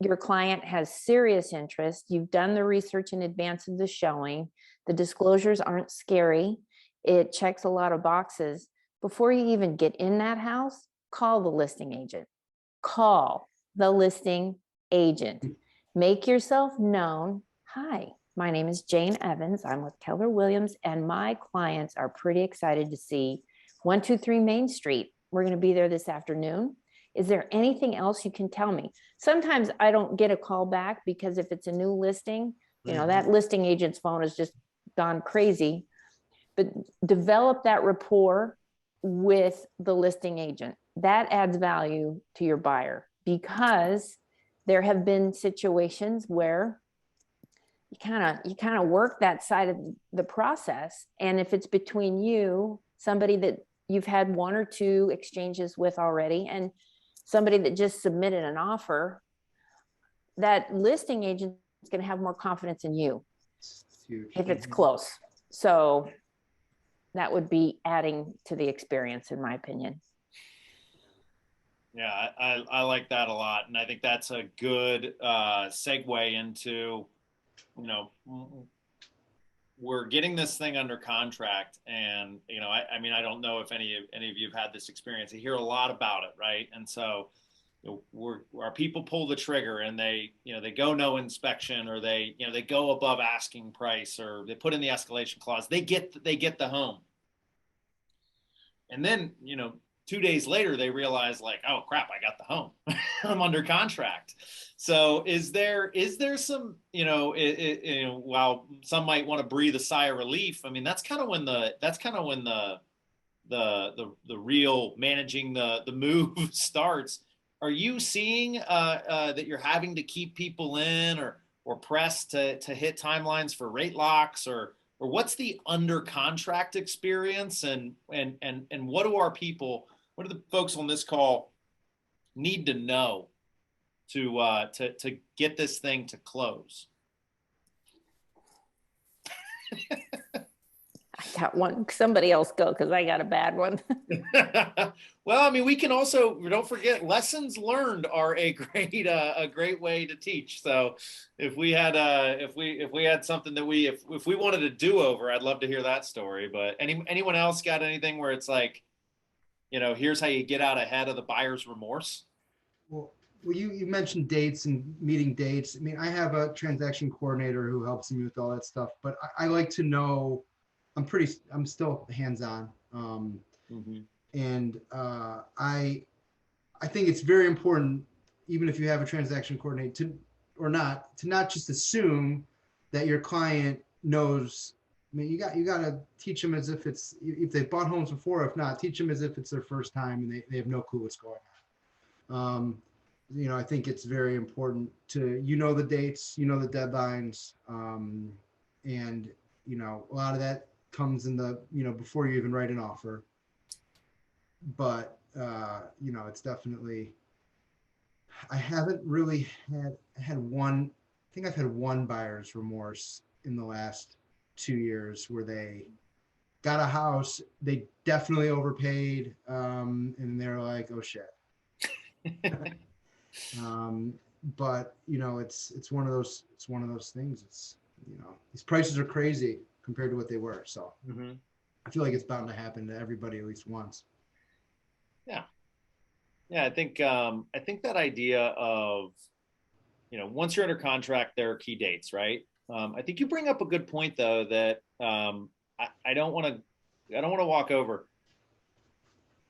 your client has serious interest, you've done the research in advance of the showing, the disclosures aren't scary, it checks a lot of boxes, before you even get in that house, call the listing agent. Call the listing agent. Make yourself known. Hi, my name is Jane Evans. I'm with Keller Williams, and my clients are pretty excited to see 123 Main Street. We're going to be there this afternoon. Is there anything else you can tell me? Sometimes I don't get a call back, because if it's a new listing, you know, that listing agent's phone has just gone crazy. But develop that rapport with the listing agent. That adds value to your buyer, because there have been situations where you kind of work that side of the process. And if it's between you, somebody that you've had 1 or 2 exchanges with already, and somebody that just submitted an offer, that listing agent is going to have more confidence in you if it's close. So that would be adding to the experience, in my opinion. Yeah, I like that a lot. And I think that's a good segue into, you know, we're getting this thing under contract. And, you know, I mean, I don't know if any of you have had this experience. I hear a lot about it, right? And so, you know, our people pull the trigger and they, you know, they go no inspection, or they, you know, they go above asking price, or they put in the escalation clause. They get the home. And then, you know, 2 days later, they realize, like, oh crap, I got the home. I'm under contract. So is there some, you know, you know, while some might want to breathe a sigh of relief, I mean, that's kind of when the the real managing the move starts, are you seeing that you're having to keep people in or press to hit timelines for rate locks, or what's the under contract experience, and what do what do the folks on this call need to know to get this thing to close? I got one. Somebody else go, because I got a bad one. Well, I mean, we can also, don't forget, lessons learned are a great way to teach. So if we had something that if we wanted a do-over, I'd love to hear that story. But anyone else got anything where it's like, here's how you get out ahead of the buyer's remorse? Well, you mentioned dates and meeting dates. I mean, I have a transaction coordinator who helps me with all that stuff, but I like to know, I'm still hands-on. And I think it's very important, even if you have a transaction coordinator to not just assume that your client knows. I mean, you got to teach them as if they've bought homes before. If not, teach them as if it's their first time and they have no clue what's going on. I think it's very important to, the dates, the deadlines. And, a lot of that comes in before you even write an offer. But, it's definitely, I haven't really had one, I think I've had one buyer's remorse in the last 2 years where they got a house, they definitely overpaid, and they're like, oh shit. But it's one of those things. It's, these prices are crazy compared to what they were. So I feel like it's bound to happen to everybody at least once. Yeah. I think that idea of, once you're under contract, there are key dates, right? I think you bring up a good point though, that I don't want to walk over.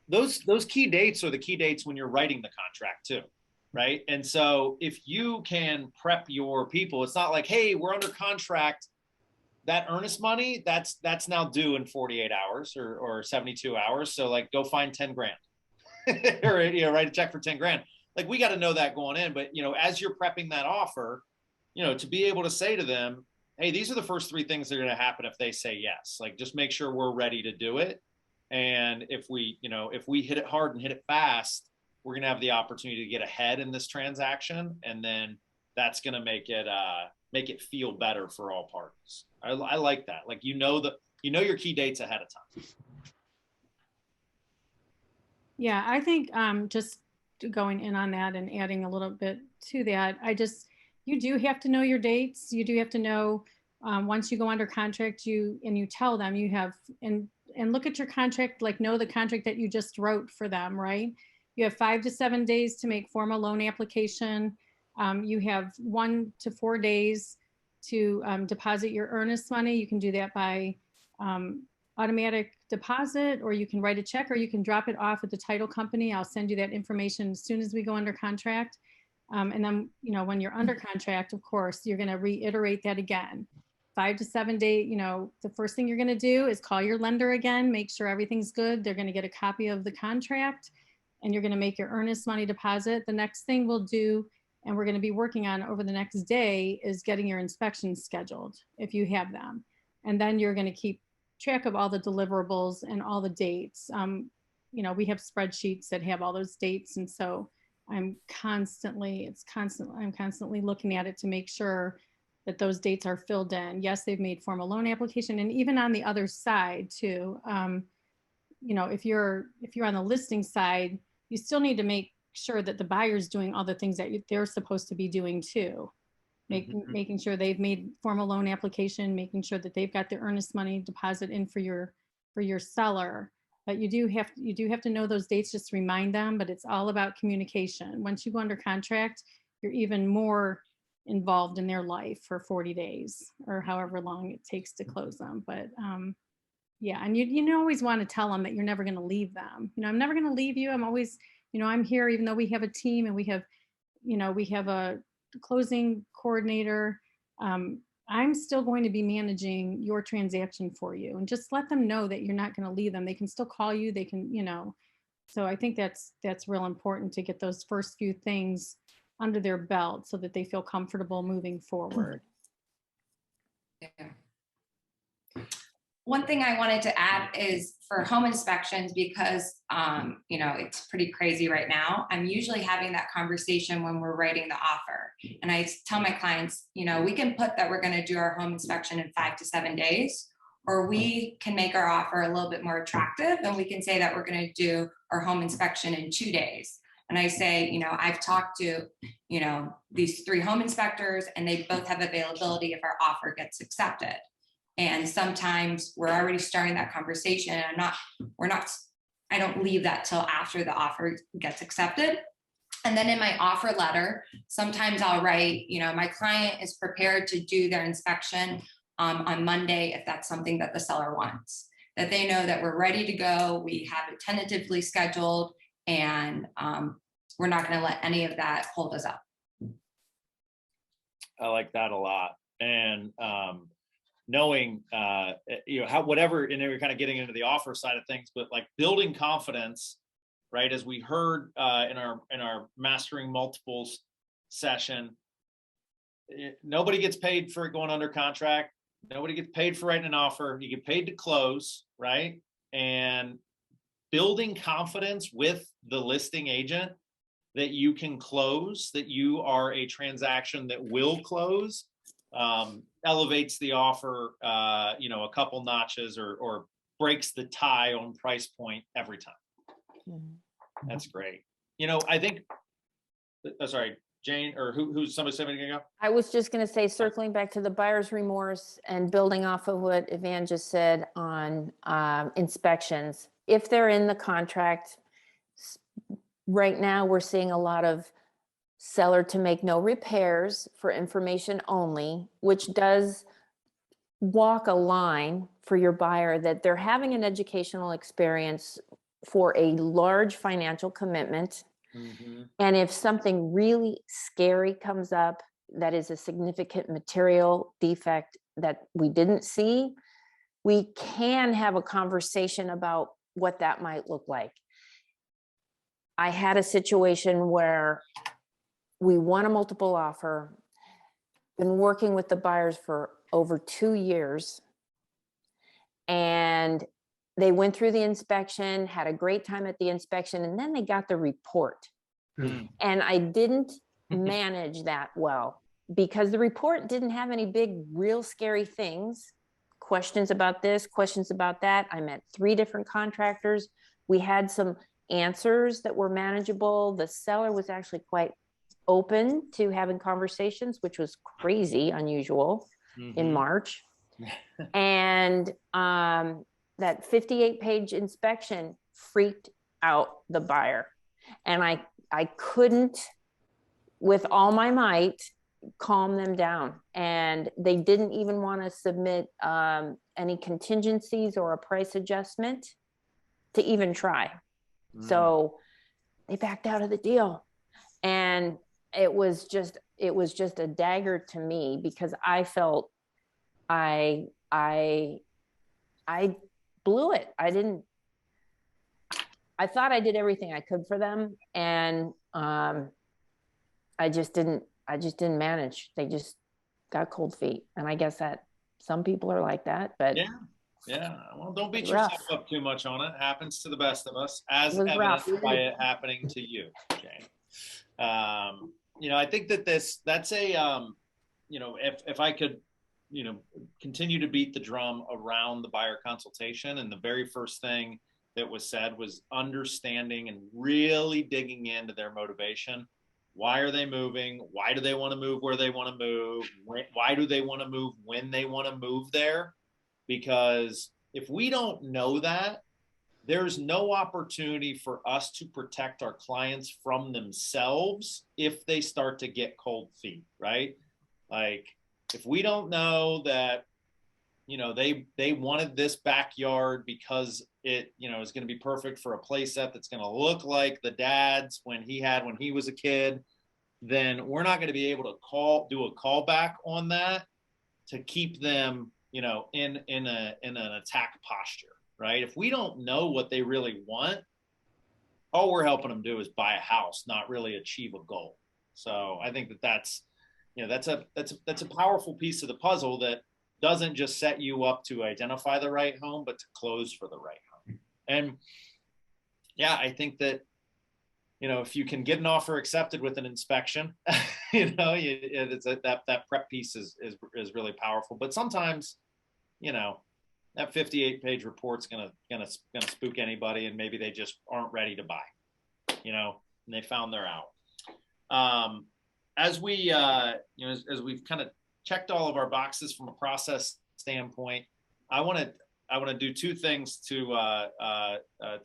Those key dates are the key dates when you're writing the contract too, right? And so if you can prep your people, it's not like, hey, we're under contract, that earnest money, that's now due in 48 hours or 72 hours. So like, go find 10 grand or, write a check for 10 grand. Like, we got to know that going in, but as you're prepping that offer, to be able to say to them, hey, these are the first 3 things that are going to happen if they say yes. Like, just make sure we're ready to do it. And if we hit it hard and hit it fast, we're going to have the opportunity to get ahead in this transaction. And then that's going to make it feel better for all parties. I like that. Like, your key dates ahead of time. Yeah, I think just going in on that and adding a little bit to that, you do have to know your dates. You do have to know once you go under contract, you tell them you have, and look at your contract, like know the contract that you just wrote for them, right? You have 5 to 7 days to make formal loan application. You have 1 to 4 days to deposit your earnest money. You can do that by automatic deposit, or you can write a check, or you can drop it off at the title company. I'll send you that information as soon as we go under contract. And then, when you're under contract, of course, you're going to reiterate that again. 5 to 7 day, the first thing you're going to do is call your lender again, make sure everything's good. They're going to get a copy of the contract, and you're going to make your earnest money deposit. The next thing we'll do, and we're going to be working on over the next day, is getting your inspections scheduled if you have them. And then you're going to keep track of all the deliverables and all the dates. We have spreadsheets that have all those dates. And so I'm constantly looking at it to make sure that those dates are filled in. Yes, they've made formal loan application. And even on the other side too, if you're on the listing side, you still need to make sure that the buyer's doing all the things that they're supposed to be doing too. Making sure they've made formal loan application, making sure that they've got their earnest money deposit in for your seller. But you do have to know those dates, just remind them, but it's all about communication. Once you go under contract, you're even more involved in their life for 40 days or however long it takes to close them. But yeah, and you always want to tell them that you're never going to leave them. I'm never going to leave you. I'm always, I'm here, even though we have a team and we have a closing coordinator. I'm still going to be managing your transaction for you, and just let them know that you're not going to leave them. They can still call you. They can, so I think that's real important to get those first few things under their belt so that they feel comfortable moving forward. Yeah. One thing I wanted to add is for home inspections, because it's pretty crazy right now. I'm usually having that conversation when we're writing the offer. And I tell my clients, we can put that we're going to do our home inspection in 5 to 7 days, or we can make our offer a little bit more attractive and we can say that we're going to do our home inspection in 2 days. And I say, I've talked to, these 3 home inspectors and they both have availability if our offer gets accepted. And sometimes we're already starting that conversation and I don't leave that till after the offer gets accepted. And then in my offer letter, sometimes I'll write, my client is prepared to do their inspection on Monday, if that's something that the seller wants, that they know that we're ready to go. We have it tentatively scheduled, and we're not going to let any of that hold us up. I like that a lot. And knowing, how, whatever, and we're kind of getting into the offer side of things, but like building confidence, right? As we heard in our Mastering Multiples session, nobody gets paid for going under contract. Nobody gets paid for writing an offer. You get paid to close, right? And building confidence with the listing agent that you can close, that you are a transaction that will close, elevates the offer, a couple notches, or breaks the tie on price point every time. Mm-hmm. That's great. I think, sorry, Jane, or who's somebody saying anything? I was just going to say, circling back to the buyer's remorse and building off of what Evanne just said on inspections, if they're in the contract, right now we're seeing a lot of seller to make no repairs for information only, which does walk a line for your buyer that they're having an educational experience for a large financial commitment. Mm-hmm. And if something really scary comes up, that is a significant material defect that we didn't see, we can have a conversation about what that might look like. I had a situation where we won a multiple offer, been working with the buyers for over 2 years, and they went through the inspection, had a great time at the inspection, and then they got the report. Mm. And I didn't manage that well, because the report didn't have any big, real scary things. Questions about this, questions about that. I met 3 different contractors. We had some answers that were manageable. The seller was actually quite open to having conversations, which was crazy unusual in March. And that 58-page inspection freaked out the buyer. And I couldn't, with all my might, calm them down. And they didn't even want to submit any contingencies or a price adjustment to even try. So they backed out of the deal. And it was just a dagger to me, because I felt I blew it. I thought I did everything I could for them, and I just didn't manage. They just got cold feet, and I guess that some people are like that. But yeah. Well, don't beat yourself up too much on it. Happens to the best of us, as evidenced by it happening to you, Jane. I think that's a if I could continue to beat the drum around the buyer consultation, and the very first thing that was said was understanding and really digging into their motivation. Why are they moving? Why do they want to move where they want to move? Why do they want to move when they want to move there? Because if we don't know that, there's no opportunity for us to protect our clients from themselves if they start to get cold feet, right? Like, if we don't know that, they wanted this backyard because it, is going to be perfect for a play set that's going to look like the dad's when he was a kid, then we're not going to be able to do a callback on that to keep them, in an attack posture, right? If we don't know what they really want, all we're helping them do is buy a house, not really achieve a goal. So I think that's a powerful piece of the puzzle that doesn't just set you up to identify the right home, but to close for the right home. And yeah, I think that, if you can get an offer accepted with an inspection, that prep piece is really powerful. But sometimes, that 58-page report's gonna spook anybody, and maybe they just aren't ready to buy, and they found they're out. As we, as we've kind of checked all of our boxes from a process standpoint, I want to do two things to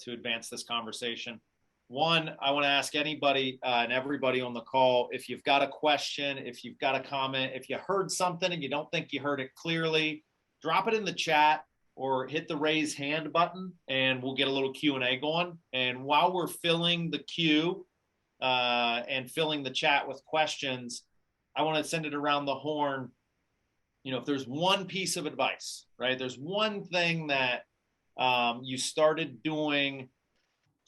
advance this conversation. One, I want to ask anybody and everybody on the call, if you've got a question, if you've got a comment, if you heard something and you don't think you heard it clearly, drop it in the chat or hit the raise hand button, and we'll get a little Q&A going. And while we're filling the queue and filling the chat with questions, I want to send it around the horn. If there's one piece of advice, right? There's one thing that you started doing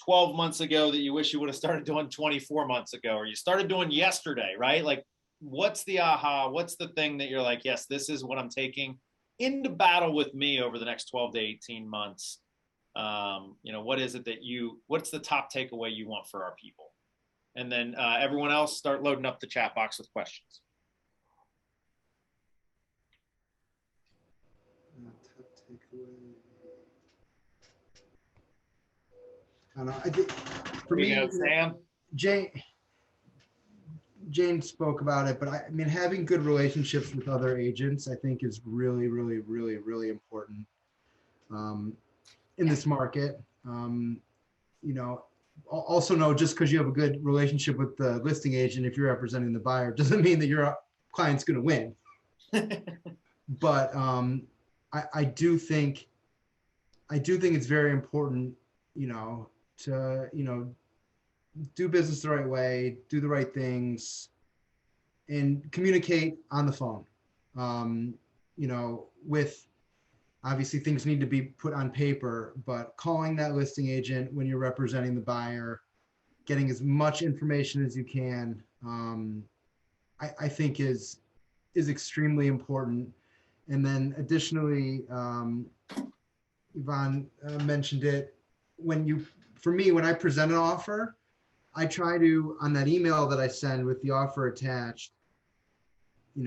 12 months ago that you wish you would have started doing 24 months ago, or you started doing yesterday, right? Like, what's the aha? What's the thing that you're like, yes, this is what I'm taking into battle with me over the next 12 to 18 months? What is it what's the top takeaway you want for our people? And then everyone else, start loading up the chat box with questions. I don't know. I think for me, Sam. Jane spoke about it, but I mean, having good relationships with other agents, I think, is really, really, really, really important in this market. Also know, just because you have a good relationship with the listing agent, if you're representing the buyer, doesn't mean that your client's going to win. But I do think it's very important, to, do business the right way, do the right things, and communicate on the phone. With, obviously things need to be put on paper, but calling that listing agent when you're representing the buyer, getting as much information as you can, I think is extremely important. And then additionally, Evanne mentioned it, for me, when I present an offer, I try to, on that email that I send with the offer attached, I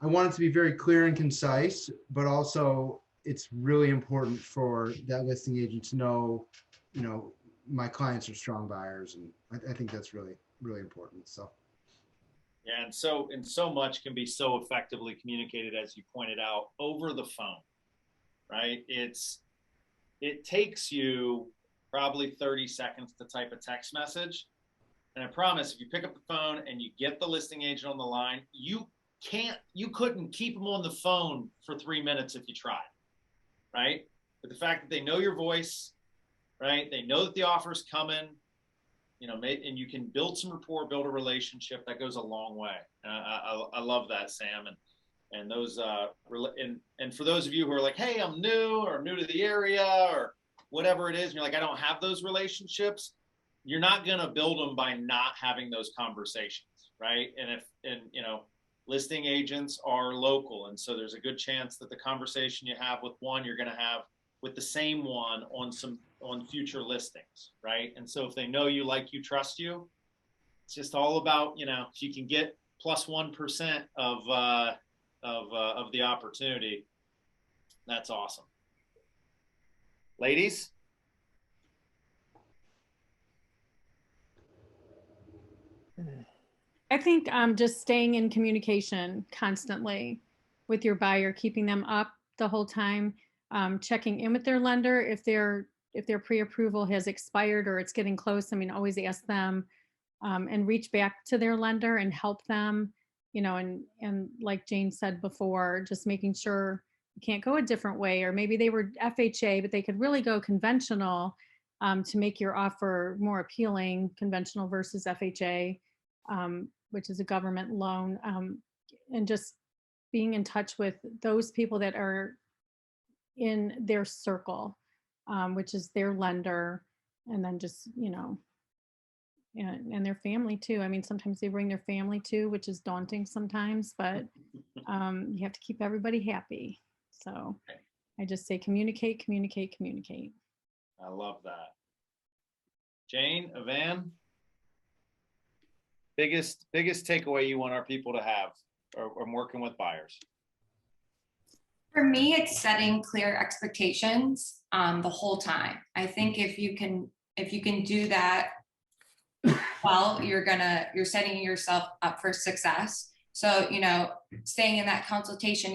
want it to be very clear and concise, but also it's really important for that listing agent to know, my clients are strong buyers. And I think that's really, really important. So. Yeah, and so much can be so effectively communicated, as you pointed out, over the phone, right? It takes you probably 30 seconds to type a text message. And I promise, if you pick up the phone and you get the listing agent on the line, you couldn't keep them on the phone for 3 minutes if you tried, right? But the fact that they know your voice, right? They know that the offer's coming, and you can build some rapport, build a relationship, that goes a long way. I love that, Sam. And those, and for those of you who are like, hey, I'm new to the area or whatever it is, and you're like, I don't have those relationships, you're not going to build them by not having those conversations, right? And listing agents are local. And so there's a good chance that the conversation you have with one, you're going to have with the same one on future listings, right? And so if they know you, like you, trust you, it's just all about, if you can get plus 1% of the opportunity, that's awesome. Ladies? I think just staying in communication constantly with your buyer, keeping them up the whole time, checking in with their lender if their pre-approval has expired or it's getting close. I mean, always ask them and reach back to their lender and help them, and like Jane said before, just making sure you can't go a different way, or maybe they were FHA, but they could really go conventional to make your offer more appealing, conventional versus FHA. which is a government loan, and just being in touch with those people that are in their circle, which is their lender, and then just, and their family too. I mean, sometimes they bring their family too, which is daunting sometimes, but you have to keep everybody happy. So I just say communicate, communicate, communicate. I love that. Jane, Evanne, biggest takeaway you want our people to have or working with buyers? For me, it's setting clear expectations the whole time. I think if you can do that well, you're setting yourself up for success. So, staying in that consultation,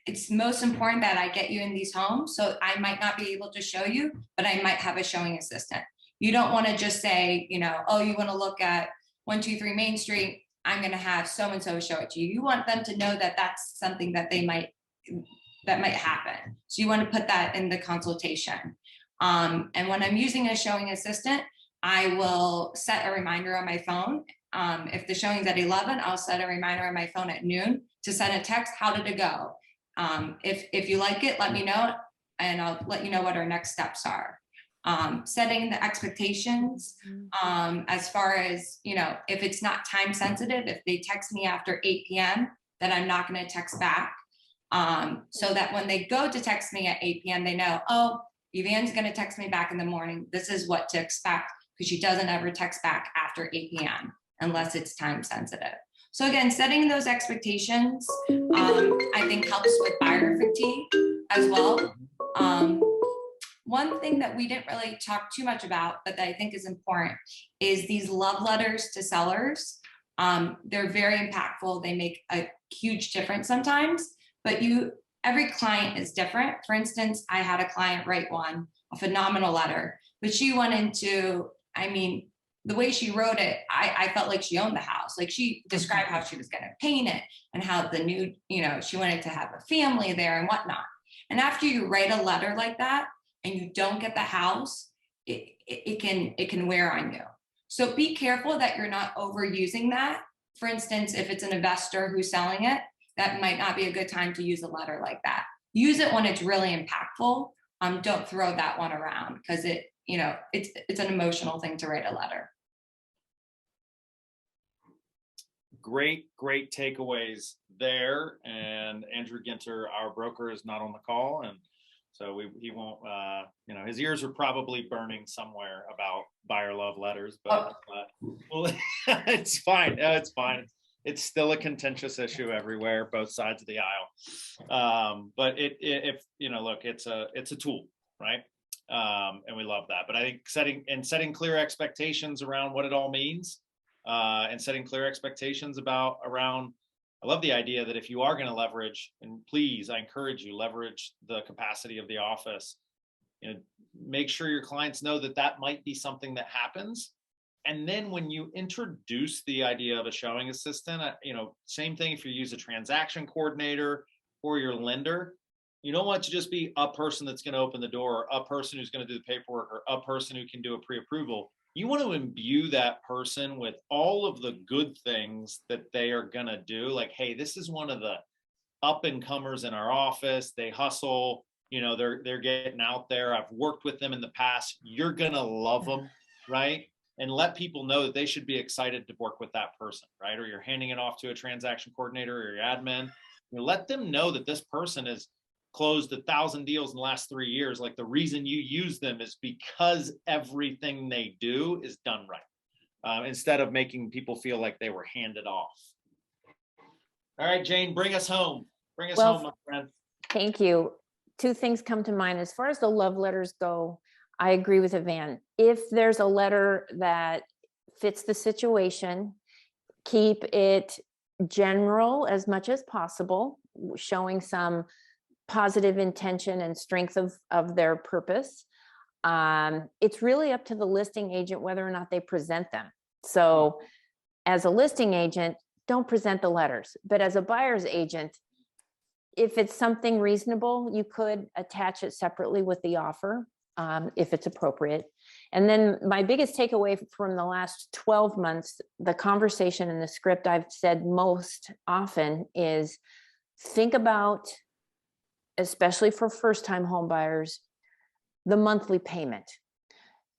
it's most important that I get you in these homes. So I might not be able to show you, but I might have a showing assistant. You don't want to just say, oh, you want to look at 123 Main Street, I'm going to have so-and-so show it to you. You want them to know that that's something that that might happen. So you want to put that in the consultation. And when I'm using a showing assistant, I will set a reminder on my phone. If the showing's at 11, I'll set a reminder on my phone at noon to send a text. How did it go? If you like it, let me know, and I'll let you know what our next steps are. Setting the expectations as far as, if it's not time sensitive, if they text me after 8 p.m., then I'm not going to text back. So that when they go to text me at 8 p.m., they know, oh, Evanne's going to text me back in the morning. This is what to expect, because she doesn't ever text back after 8 p.m. unless it's time sensitive. So again, setting those expectations, I think helps with buyer fatigue as well. One thing that we didn't really talk too much about, but that I think is important, is these love letters to sellers. They're very impactful. They make a huge difference sometimes, but every client is different. For instance, I had a client write a phenomenal letter, but she went into, the way she wrote it, I felt like she owned the house. Like, she described how she was going to paint it and how the new, she wanted to have a family there and whatnot. And after you write a letter like that and you don't get the house, it can wear on you. So be careful that you're not overusing that. For instance, if it's an investor who's selling it, that might not be a good time to use a letter like that. Use it when it's really impactful. Don't throw that one around, because it's an emotional thing to write a letter. Great takeaways there. And Andrew Ginter, our broker, is not on the call, and so he won't. His ears are probably burning somewhere about buyer love letters, but well, it's fine. It's fine. It's still a contentious issue everywhere, both sides of the aisle. But it's a tool, right? And we love that. But I think setting clear expectations around what it all means, and setting clear expectations around. I love the idea that if you are going to leverage, and please, I encourage you, leverage the capacity of the office. Make sure your clients know that might be something that happens. And then when you introduce the idea of a showing assistant, same thing if you use a transaction coordinator or your lender, you don't want to just be a person that's going to open the door, or a person who's going to do the paperwork, or a person who can do a pre-approval. You want to imbue that person with all of the good things that they are going to do. Like, hey, this is one of the up and comers in our office. They hustle, they're getting out there. I've worked with them in the past. You're going to love them, right? And let people know that they should be excited to work with that person, right? Or you're handing it off to a transaction coordinator or your admin. Let them know that this person has closed 1,000 deals in the last 3 years. Like, the reason you use them is because everything they do is done right, instead of making people feel like they were handed off. All right, Jane, bring us home. Bring us home, my friend. Thank you. Two things come to mind. As far as the love letters go, I agree with Evanne. If there's a letter that fits the situation, keep it general as much as possible, showing some positive intention and strength of their purpose. It's really up to the listing agent whether or not they present them. So as a listing agent, don't present the letters, but as a buyer's agent, if it's something reasonable, you could attach it separately with the offer. if it's appropriate. And then my biggest takeaway from the last 12 months, the conversation and the script I've said most often is think about, especially for first-time home buyers, the monthly payment.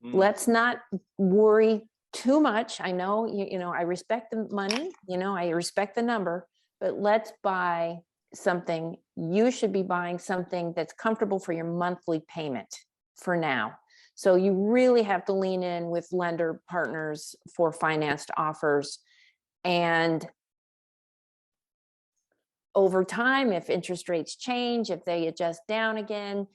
Let's not worry too much. I know, I respect the money, I respect the number, but let's buy something. You should be buying something that's comfortable for your monthly payment for now. So you really have to lean in with lender partners for financed offers. And over time, if interest rates change, if they adjust down again,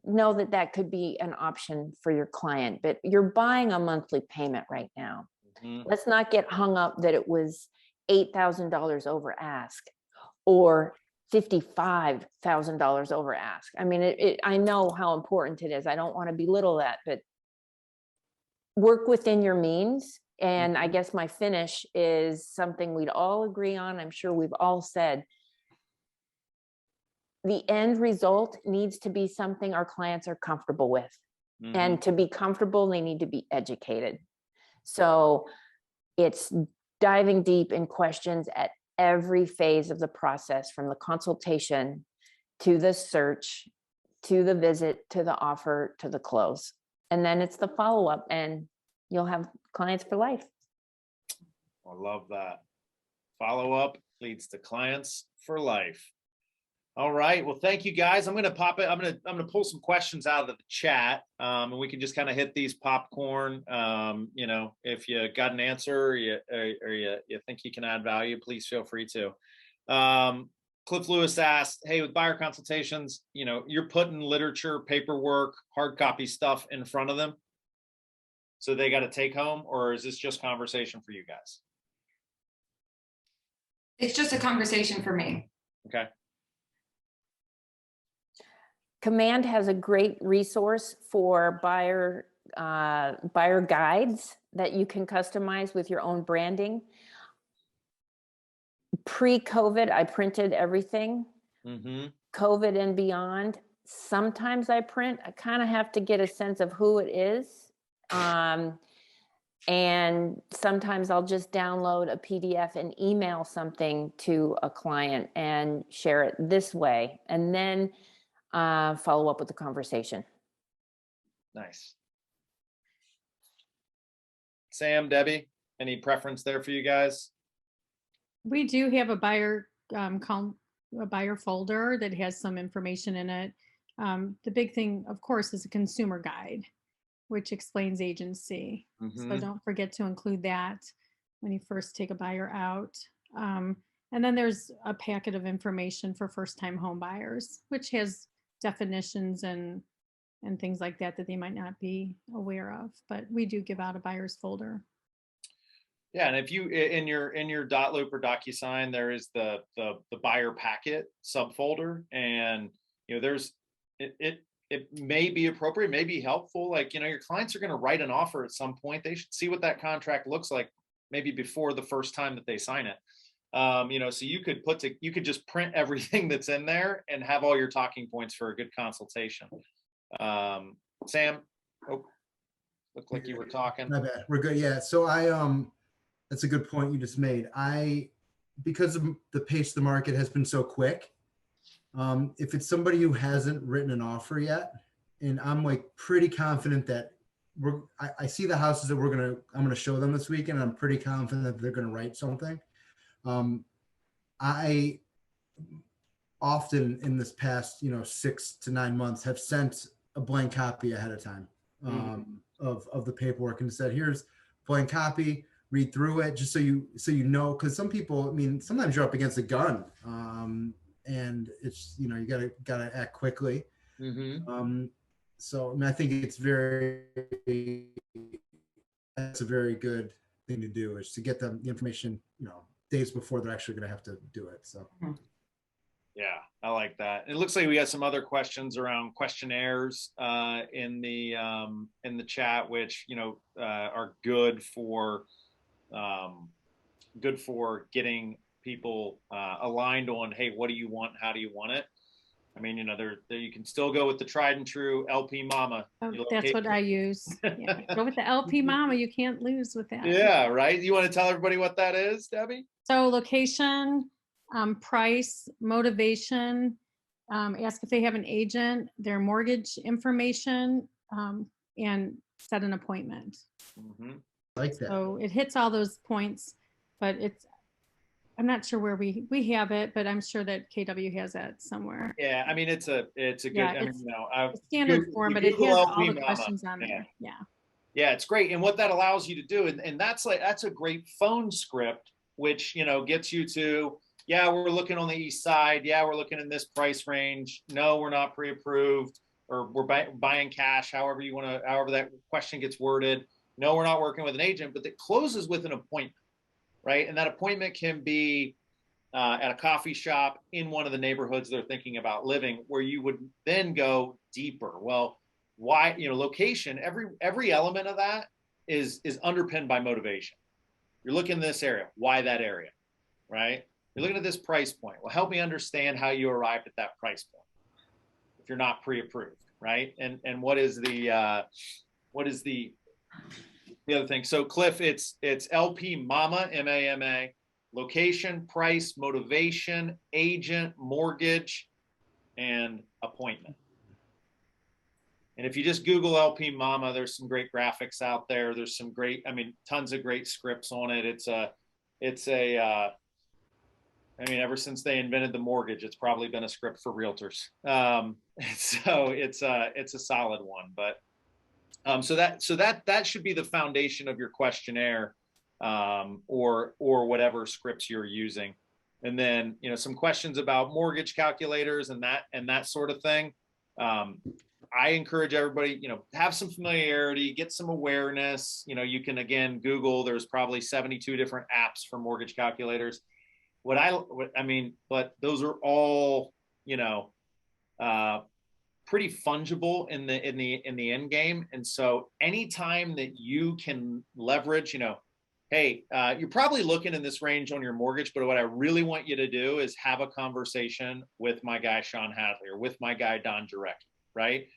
know that that could be an option for your client. But you're buying a monthly payment right now. Let's not get hung up that it was $8,000 over ask or $55,000 over ask. I mean, I know how important it is. I don't want to belittle that, but work within your means. And I guess my finish is something we'd all agree on. I'm sure we've all said, the end result needs to be something our clients are comfortable with. And to be comfortable, they need to be educated. So it's diving deep in questions at every phase of the process, from the consultation to the search, to the visit, to the offer, to the close. And then it's the follow-up, and you'll have clients for life. I love that. Follow-up leads to clients for life. All right. Well, thank you guys. I'm going to pop it. I'm going to pull some questions out of the chat, and we can just kind of hit these popcorn. If you got an answer or you think you can add value, please feel free to. Cliff Lewis asked, hey, with buyer consultations, you're putting literature, paperwork, hard copy stuff in front of them, so they got to take home, or is this just conversation for you guys? It's just a conversation for me. Okay. Command has a great resource for buyer guides that you can customize with your own branding. Pre-COVID, I printed everything. COVID and beyond, sometimes I print. I kind of have to get a sense of who it is. And sometimes I'll just download a PDF and email something to a client and share it this way. And then follow up with the conversation. Nice. Sam, Debbie, any preference there for you guys? We do have a buyer folder that has some information in it. The big thing, of course, is a consumer guide, which explains agency. So don't forget to include that when you first take a buyer out. And then there's a packet of information for first-time home buyers, which has definitions and things like that they might not be aware of. But we do give out a buyer's folder. Yeah, and if you in your dot loop or DocuSign, there is the buyer packet subfolder, and there's it may be appropriate, may be helpful. Like your clients are going to write an offer at some point. They should see what that contract looks like maybe before the first time that they sign it. So you could just print everything that's in there and have all your talking points for a good consultation. Sam, looked like you were talking. My bad. We're good. Yeah. So that's a good point you just made. Because of the pace of the market has been so quick, if it's somebody who hasn't written an offer yet, and I'm like pretty confident that I see the houses that I'm going to show them this weekend, and I'm pretty confident that they're going to write something. I often in this past, 6 to 9 months have sent a blank copy ahead of time of the paperwork and said, here's blank copy, read through it just so you know, because some people, sometimes you're up against a gun, and it's, you gotta act quickly. So I think that's a very good thing to do, is to get them the information, days before they're actually going to have to do it. So. Yeah, I like that. It looks like we got some other questions around questionnaires in the chat, which are good for getting people aligned on, hey, what do you want? How do you want it? I mean, you can still go with the tried and true LP Mama. Oh, Your that's what location. I use. Yeah. Go with the LP Mama. You can't lose with that. Yeah, right. You want to tell everybody what that is, Debbie? So location, price, motivation, ask if they have an agent, their mortgage information, and set an appointment. Mhm. Like that. So it hits all those points, but I'm not sure where we have it, but I'm sure that KW has that somewhere. Yeah, I mean, it's a good. Yeah, I mean, it's I've a standard Google- form, you but it Google has LP all the Mama. questions on Yeah. there. Yeah. Yeah, it's great. And what that allows you to do, and that's a great phone script, which, gets you to, yeah, we're looking on the east side. Yeah, we're looking in this price range. No, we're not pre-approved, or we're buying cash, however that question gets worded. No, we're not working with an agent, but it closes with an appointment, right? And that appointment can be at a coffee shop in one of the neighborhoods they're thinking about living, where you would then go deeper. Well, why, location, every element of that is underpinned by motivation. You're looking in this area. Why that area, right? You're looking at this price point. Well, help me understand how you arrived at that price point if you're not pre-approved, right? And what is the other thing? So Cliff, it's LP Mama, MAMA, location, price, motivation, agent, mortgage, and appointment. And if you just Google LP Mama, there's some great graphics out there. There's some great, tons of great scripts on it. Ever since they invented the mortgage, it's probably been a script for realtors. So it's a solid one. But so that should be the foundation of your questionnaire, or whatever scripts you're using. And then, some questions about mortgage calculators and that sort of thing. I encourage everybody, have some familiarity, get some awareness. You can, again, Google, there's probably 72 different apps for mortgage calculators. But those are all, pretty fungible in the end game. And so anytime that you can leverage, hey, you're probably looking in this range on your mortgage, but what I really want you to do is have a conversation with my guy, Sean Hadley, or with my guy, Don Jarecki, right?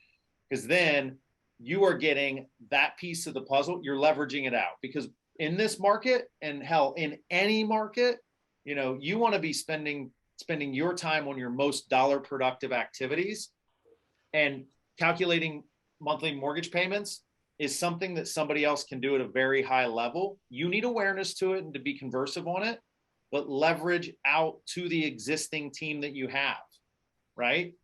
Because then you are getting that piece of the puzzle. You're leveraging it out, because in this market, and hell, in any market, you want to be spending your time on your most dollar productive activities, and calculating monthly mortgage payments is something that somebody else can do at a very high level. You need awareness to it and to be conversive on it, but leverage out to the existing team that you have, right?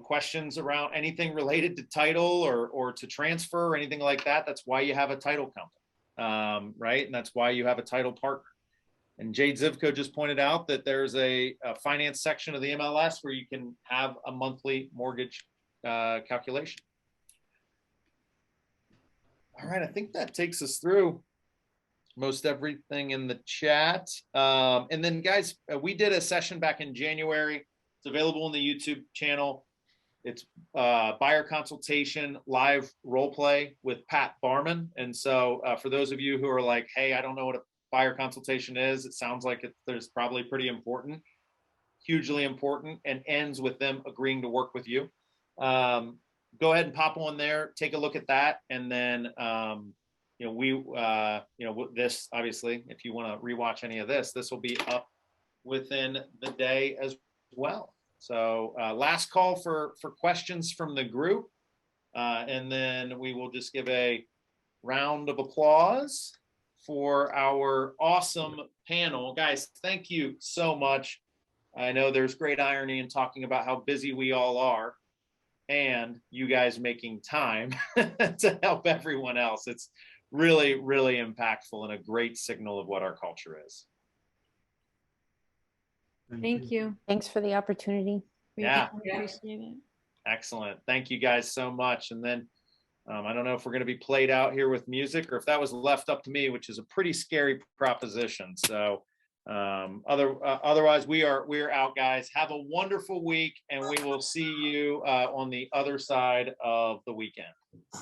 Questions around anything related to title or to transfer or anything like that. That's why you have a title company, right? And that's why you have a title partner. And Jade Zivko just pointed out that there's a finance section of the MLS where you can have a monthly mortgage calculation. All right, I think that takes us through most everything in the chat. And then, guys, we did a session back in January. It's available on the YouTube channel. It's Buyer Consultation live role play with Pat Barman. And so for those of you who are like, hey, I don't know what a buyer consultation is, it sounds like there's probably pretty important, hugely important, and ends with them agreeing to work with you. Go ahead and pop on there, take a look at that. And then, this, obviously, if you want to rewatch any of this will be up within the day as well. So last call for questions from the group. And then we will just give a round of applause for our awesome panel. Guys, thank you so much. I know there's great irony in talking about how busy we all are, and you guys making time to help everyone else. It's really, really impactful and a great signal of what our culture is. Thank you. Thanks for the opportunity. We Yeah. appreciate it. Excellent. Thank you guys so much. And then I don't know if we're going to be played out here with music, or if that was left up to me, which is a pretty scary proposition. So otherwise, we are out, guys. Have a wonderful week, and we will see you on the other side of the weekend.